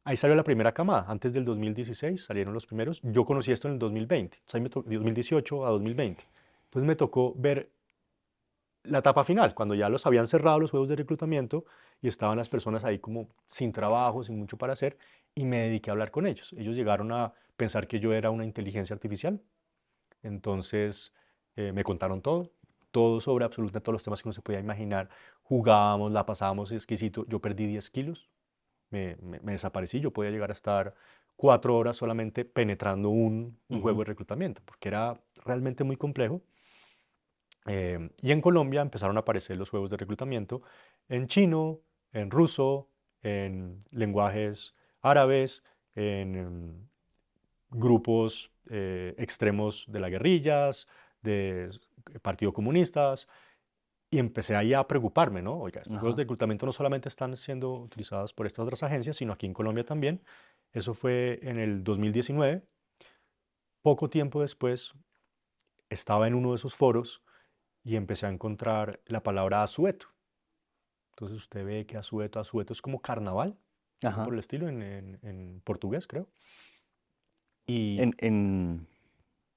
B: Ahí salió la primera camada. Antes del 2016 salieron los primeros. Yo conocí esto en el 2020, o sea, 2018 a 2020. Entonces me tocó ver la etapa final, cuando ya los habían cerrado los juegos de reclutamiento y estaban las personas ahí como sin trabajo, sin mucho para hacer, y me dediqué a hablar con ellos. Ellos llegaron a pensar que yo era una inteligencia artificial. Entonces me contaron todo, todo sobre absolutamente todos los temas que uno se podía imaginar. Jugábamos, la pasábamos exquisito. Yo perdí 10 kilos, me desaparecí. Yo podía llegar a estar 4 horas solamente penetrando un juego
A: Ujú.
B: de reclutamiento, porque era realmente muy complejo. Y en Colombia empezaron a aparecer los juegos de reclutamiento en chino, en ruso, en lenguajes árabes, en grupos extremos de las guerrillas, de partido comunistas, y empecé ahí a preocuparme, ¿no? Oiga, estos juegos
A: Ajá.
B: de reclutamiento no solamente están siendo utilizados por estas otras agencias, sino aquí en Colombia también. Eso fue en el 2019. Poco tiempo después estaba en uno de esos foros y empecé a encontrar la palabra asueto. Entonces usted ve que asueto, asueto es como carnaval, algo por
A: Ajá.
B: el estilo en portugués, creo. Y
A: En,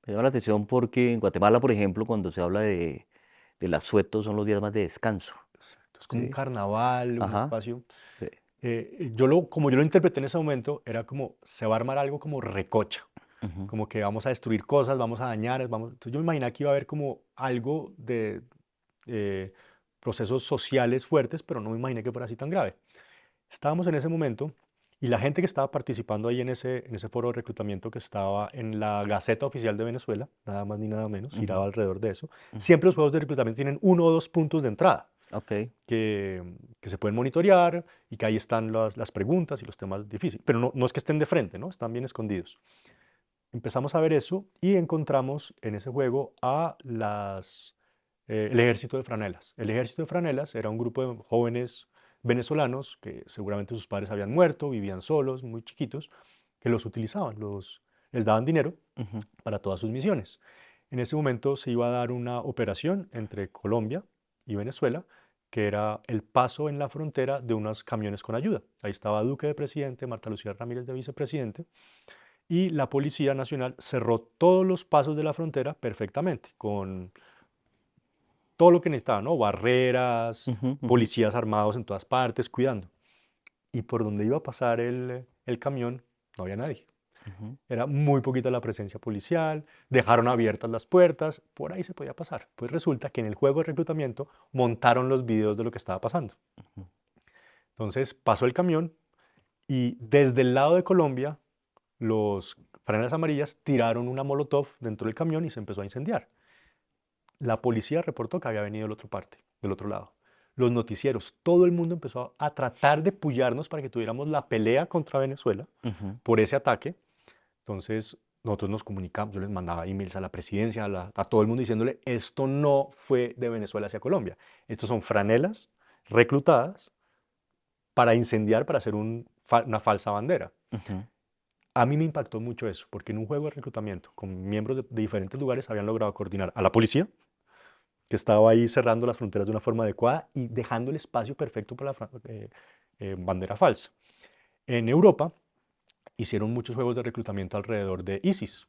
A: me llama la atención porque en Guatemala, por ejemplo, cuando se habla del asueto, son los días más de descanso.
B: exacto, es como un
A: ¿Sí?
B: carnaval, un
A: Ajá.
B: espacio.
A: Sí.
B: Como yo lo interpreté en ese momento, era como, se va a armar algo como recocha,
A: Ujú.
B: como que vamos a destruir cosas, vamos a dañar, vamos. Entonces yo me imaginé que iba a haber como algo de eh, procesos sociales fuertes, pero no me imaginé que fuera así tan grave. Estábamos en ese momento y la gente que estaba participando ahí en ese foro de reclutamiento que estaba en la Gaceta Oficial de Venezuela, nada más ni nada menos,
A: Ujú.
B: giraba alrededor de eso.
A: Ujú.
B: Siempre los juegos de reclutamiento tienen 1 o 2 puntos de entrada
A: Ok.
B: que se pueden monitorear y que ahí están las preguntas y los temas difíciles. Pero no es que estén de frente, ¿no? Están bien escondidos. Empezamos a ver eso y encontramos en ese juego el ejército de franelas. El ejército de franelas era un grupo de jóvenes venezolanos que seguramente sus padres habían muerto, vivían solos, muy chiquitos, que los utilizaban, les daban dinero
A: Ujú.
B: para todas sus misiones. En ese momento se iba a dar una operación entre Colombia y Venezuela, que era el paso en la frontera de unos camiones con ayuda. Ahí estaba Duque de presidente, Marta Lucía Ramírez de vicepresidente, y la Policía Nacional cerró todos los pasos de la frontera perfectamente, con todo lo que necesitaba, ¿no? Barreras,
A: Ujú. Ujú.
B: policías armados en todas partes, cuidando. Y por donde iba a pasar el camión, no había nadie.
A: Ujú.
B: Era muy poquita la presencia policial, dejaron abiertas las puertas, por ahí se podía pasar. Pues resulta que en el juego de reclutamiento montaron los videos de lo que estaba pasando.
A: Ujú.
B: Entonces pasó el camión y desde el lado de Colombia, los franelas amarillas tiraron una molotov dentro del camión y se empezó a incendiar. La policía reportó que había venido del otro parte, del otro lado. Los noticieros, todo el mundo empezó a tratar de pullarnos para que tuviéramos la pelea contra Venezuela
A: Ujú.
B: por ese ataque. Entonces, nosotros nos comunicamos, yo les mandaba emails a la presidencia, a todo el mundo diciéndole, esto no fue de Venezuela hacia Colombia. Estos son franelas reclutadas para incendiar, para hacer una falsa bandera.
A: Ujú.
B: A mí me impactó mucho eso, porque en un juego de reclutamiento con miembros de diferentes lugares habían logrado coordinar a la policía, que estaba ahí cerrando las fronteras de una forma adecuada y dejando el espacio perfecto para la bandera falsa. En Europa hicieron muchos juegos de reclutamiento alrededor de ISIS.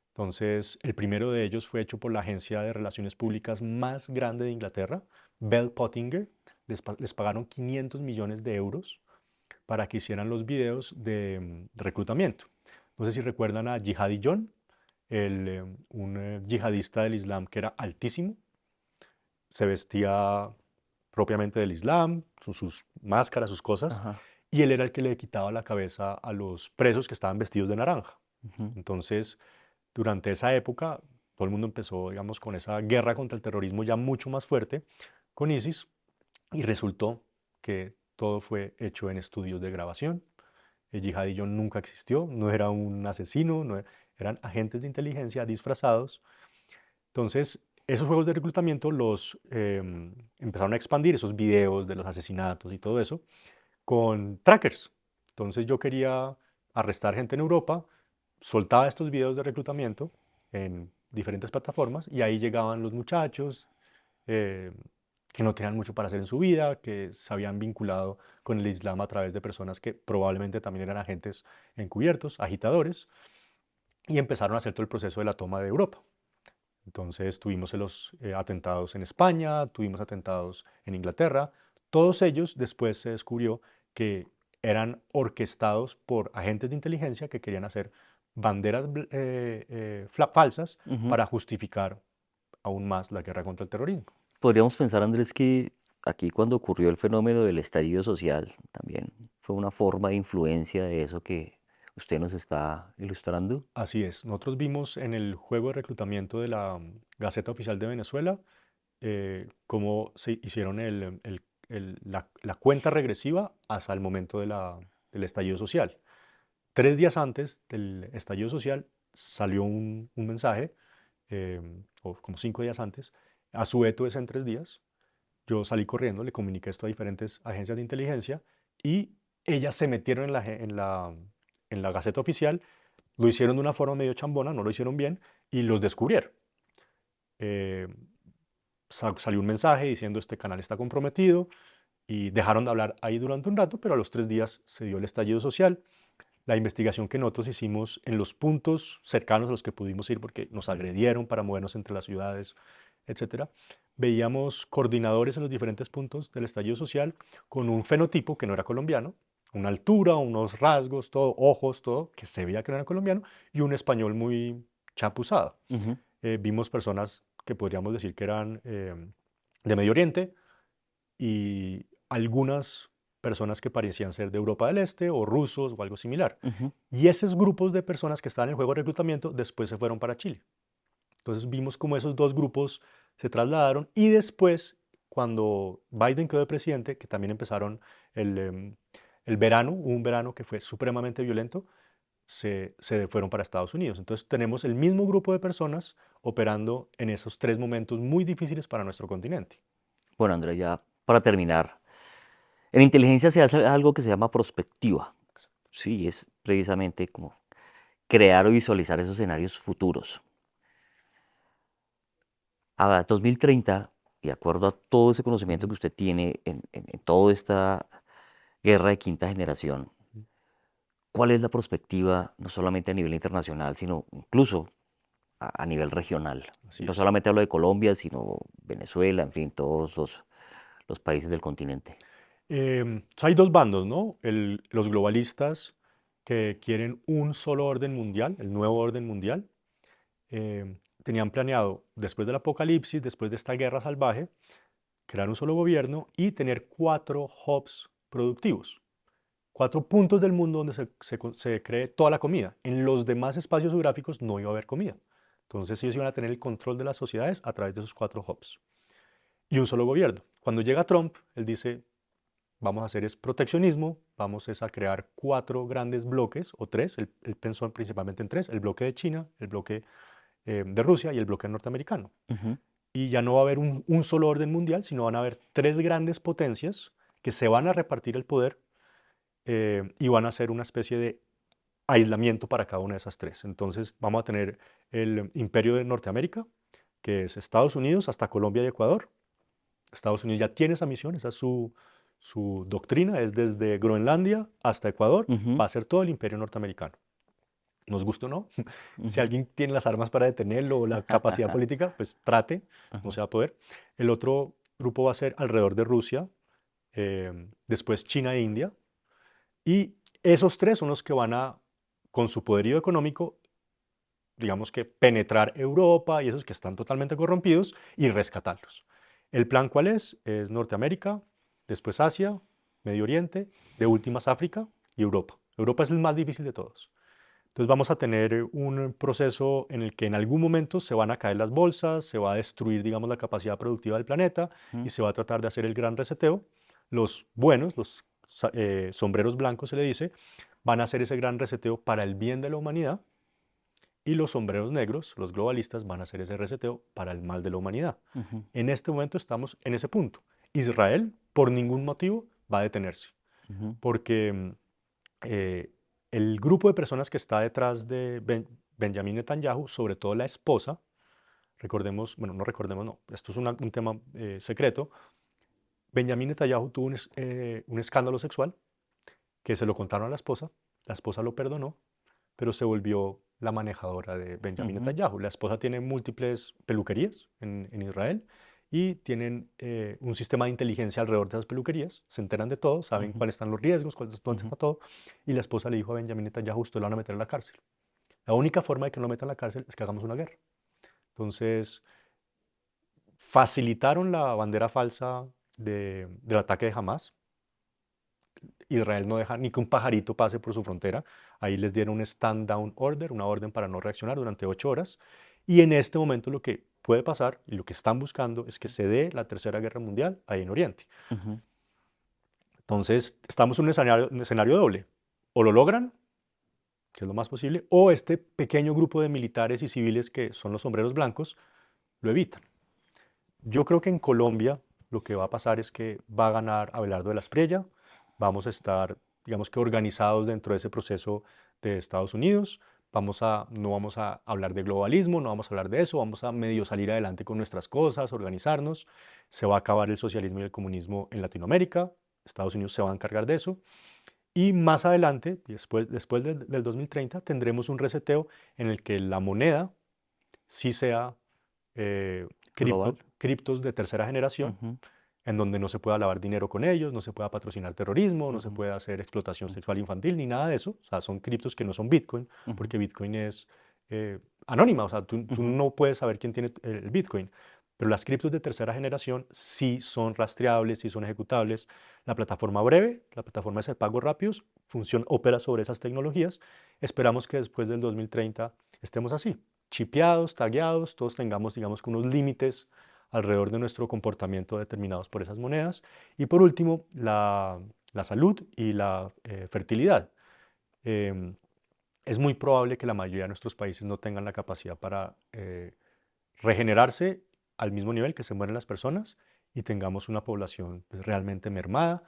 B: Entonces, el primero de ellos fue hecho por la agencia de relaciones públicas más grande de Inglaterra, Bell Pottinger. Les pagaron 500 millones de euros para que hicieran los videos de reclutamiento. No sé si recuerdan a Jihadi John, un yihadista del Islam que era altísimo, se vestía propiamente del Islam, sus máscaras, sus cosas,
A: Ajá.
B: y él era el que le quitaba la cabeza a los presos que estaban vestidos de naranja.
A: Ujú.
B: Entonces, durante esa época, todo el mundo empezó, digamos, con esa guerra contra el terrorismo ya mucho más fuerte con ISIS, y resultó que todo fue hecho en estudios de grabación. El yihadillo nunca existió, no era un asesino, eran agentes de inteligencia disfrazados. Entonces, esos juegos de reclutamiento los empezaron a expandir, esos videos de los asesinatos y todo eso, con trackers. Entonces yo quería arrestar gente en Europa, soltaba estos videos de reclutamiento en diferentes plataformas y ahí llegaban los muchachos eh, que no tenían mucho para hacer en su vida, que se habían vinculado con el Islam a través de personas que probablemente también eran agentes encubiertos, agitadores, y empezaron a hacer todo el proceso de la toma de Europa. Entonces tuvimos los atentados en España, tuvimos atentados en Inglaterra. Todos ellos después se descubrió que eran orquestados por agentes de inteligencia que querían hacer banderas falsas
A: Ujú.
B: para justificar aún más la guerra contra el terrorismo.
A: Podríamos pensar, Andrés, que aquí cuando ocurrió el fenómeno del estallido social, también fue una forma de influencia de eso que usted nos está ilustrando.
B: Así es, nosotros vimos en el juego de reclutamiento de la Gaceta Oficial de Venezuela cómo se hicieron la cuenta regresiva hasta el momento del estallido social. 3 días antes del estallido social salió un mensaje, eh, o como 5 días antes, Azueto es en 3 días. Yo salí corriendo, le comuniqué esto a diferentes agencias de inteligencia y ellas se metieron en la Gaceta Oficial, lo hicieron de una forma medio chambona, no lo hicieron bien y los descubrieron. Eh, Salió un mensaje diciendo este canal está comprometido y dejaron de hablar ahí durante un rato, pero a los 3 días se dio el estallido social. La investigación que nosotros hicimos en los puntos cercanos a los que pudimos ir porque nos agredieron para movernos entre las ciudades, etcétera, veíamos coordinadores en los diferentes puntos del estallido social con un fenotipo que no era colombiano, una altura, unos rasgos, todo, ojos, todo, que se veía que no era colombiano, y un español muy chapuzado.
A: Ujú.
B: Vimos personas que podríamos decir que eran de Medio Oriente y algunas personas que parecían ser de Europa del Este o rusos o algo similar.
A: Ujú.
B: Y esos grupos de personas que estaban en el juego de reclutamiento después se fueron para Chile. Entonces vimos cómo esos dos grupos se trasladaron y después, cuando Biden quedó de presidente, que también empezaron el verano, hubo un verano que fue supremamente violento, se fueron para Estados Unidos. Entonces tenemos el mismo grupo de personas operando en esos 3 momentos muy difíciles para nuestro continente.
A: Bueno, Andrés, ya para terminar, en inteligencia se hace algo que se llama prospectiva. Sí, es precisamente como crear o visualizar esos escenarios futuros. A 2030, y de acuerdo a todo ese conocimiento que
B: Ujú,
A: usted tiene en toda esta guerra de quinta generación,
B: ujú.
A: ¿cuál es la perspectiva no solamente a nivel internacional, sino incluso a nivel regional?
B: Así
A: No
B: es.
A: solamente hablo de Colombia, sino Venezuela, en fin, todos los países del continente.
B: Hay dos bandos, ¿no? Los globalistas que quieren un solo orden mundial, el nuevo orden mundial. Tenían planeado, después del apocalipsis, después de esta guerra salvaje, crear un solo gobierno y tener 4 hubs productivos, 4 puntos del mundo donde se cree toda la comida. En los demás espacios geográficos no iba a haber comida. Entonces ellos iban a tener el control de las sociedades a través de esos 4 hubs. Y un solo gobierno. Cuando llega Trump, él dice, vamos a hacer es proteccionismo, vamos es a crear 4 grandes bloques, o 3, él pensó principalmente en 3, el bloque de China, el bloque de Rusia y el bloque norteamericano.
A: Ujú.
B: Y ya no va a haber un solo orden mundial, sino van a haber 3 grandes potencias que se van a repartir el poder y van a hacer una especie de aislamiento para cada una de esas 3. Entonces vamos a tener el imperio de Norteamérica, que es Estados Unidos hasta Colombia y Ecuador. Estados Unidos ya tiene esa misión, esa es su doctrina, es desde Groenlandia hasta Ecuador,
A: Ujú.
B: va a ser todo el imperio norteamericano. Nos gusta o no, si
A: Ujú.
B: alguien tiene las armas para detenerlo o la capacidad política, pues trate, no
A: Ajá.
B: se va a poder. El otro grupo va a ser alrededor de Rusia, después China e India, y esos 3 son los que van a, con su poderío económico, digamos que penetrar Europa y esos que están totalmente corrompidos y rescatarlos. ¿El plan cuál es? Es Norteamérica, después Asia, Medio Oriente, de últimas África y Europa. Europa es el más difícil de todos. Entonces vamos a tener un proceso en el que en algún momento se van a caer las bolsas, se va a destruir, digamos, la capacidad productiva del planeta y
A: Ujú.
B: se va a tratar de hacer el gran reseteo. Los buenos, los sombreros blancos se le dice, van a hacer ese gran reseteo para el bien de la humanidad y los sombreros negros, los globalistas, van a hacer ese reseteo para el mal de la humanidad.
A: Ujú.
B: En este momento estamos en ese punto. Israel, por ningún motivo, va a detenerse,
A: Ujú.
B: porque eh, el grupo de personas que está detrás de Benjamin Netanyahu, sobre todo la esposa, recordemos, bueno, no recordemos, no, esto es un tema secreto, Benjamin Netanyahu tuvo un escándalo sexual que se lo contaron a la esposa lo perdonó, pero se volvió la manejadora de Benjamin
A: Ujú.
B: Netanyahu. La esposa tiene múltiples peluquerías en Israel y tienen un sistema de inteligencia alrededor de esas peluquerías, se enteran de todo, saben
A: Ujú.
B: cuáles están los riesgos, dónde
A: Ujú.
B: está todo, y la esposa le dijo a Benjamin Netanyahu, usted lo van a meter en la cárcel. La única forma de que no lo metan en la cárcel es que hagamos una guerra. Entonces, facilitaron la bandera falsa del ataque de Hamas. Israel no deja ni que un pajarito pase por su frontera. Ahí les dieron un stand down order, una orden para no reaccionar durante 8 horas. Y en este momento lo que puede pasar y lo que están buscando es que se dé la Tercera Guerra Mundial ahí en Oriente.
A: Ujú.
B: Entonces, estamos en un escenario doble. O lo logran, que es lo más posible, o este pequeño grupo de militares y civiles que son los sombreros blancos lo evitan. Yo creo que en Colombia lo que va a pasar es que va a ganar Abelardo de la Espriella, vamos a estar, digamos que organizados dentro de ese proceso de Estados Unidos, no vamos a hablar de globalismo, no vamos a hablar de eso, vamos a medio salir adelante con nuestras cosas, organizarnos, se va a acabar el socialismo y el comunismo en Latinoamérica, Estados Unidos se va a encargar de eso, y más adelante, después del 2030, tendremos un reseteo en el que la moneda sí sea
A: Global.
B: criptos de tercera generación,
A: Ujú.
B: en donde no se pueda lavar dinero con ellos, no se pueda patrocinar terrorismo, no se
A: Ujú.
B: puede hacer explotación
A: Ujú.
B: sexual infantil, ni nada de eso. O sea, son criptos que no son Bitcoin,
A: Ujú.
B: porque Bitcoin es anónima, o sea, tú
A: Ujú.
B: no puedes saber quién tiene el Bitcoin. Pero las criptos de tercera generación sí son rastreables, sí son ejecutables. La plataforma Breve, la plataforma de pagos rápidos, opera sobre esas tecnologías. Esperamos que después del 2030 estemos así, chipeados, tagueados, todos tengamos, digamos, que unos límites alrededor de nuestro comportamiento determinados por esas monedas. Y por último, la salud y la fertilidad. Em, es muy probable que la mayoría de nuestros países no tengan la capacidad para regenerarse al mismo nivel que se mueren las personas y tengamos una población pues, realmente mermada.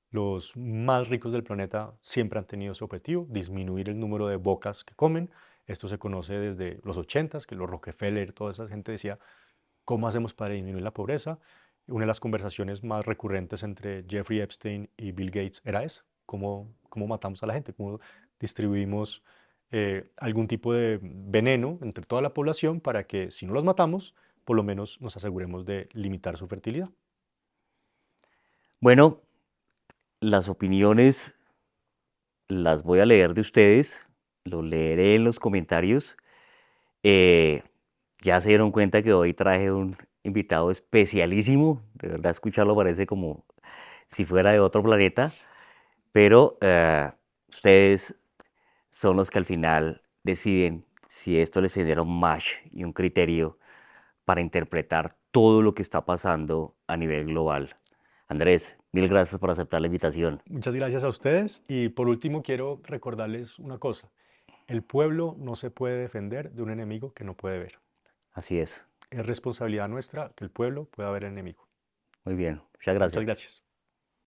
B: Los más ricos del planeta siempre han tenido ese objetivo, disminuir el número de bocas que comen. Esto se conoce desde los 80s, que los Rockefeller, toda esa gente decía, ¿cómo hacemos para disminuir la pobreza? Una de las conversaciones más recurrentes entre Jeffrey Epstein y Bill Gates era esa, cómo matamos a la gente, cómo distribuimos algún tipo de veneno entre toda la población para que si no los matamos, por lo menos nos aseguremos de limitar su fertilidad.
A: Bueno, las opiniones las voy a leer de ustedes, lo leeré en los comentarios. Eh, ya se dieron cuenta que hoy traje un invitado especialísimo, de verdad escucharlo parece como si fuera de otro planeta, pero ustedes son los que al final deciden si esto les genera un match y un criterio para interpretar todo lo que está pasando a nivel global Andrés, mil gracias por aceptar la invitación.
B: Muchas gracias a ustedes y por último quiero recordarles una cosa. El pueblo no se puede defender de un enemigo que no puede ver.
A: Así es.
B: Es responsabilidad nuestra que el pueblo pueda ver enemigo.
A: Muy bien. Muchas
B: Muchas
A: gracias.
B: gracias.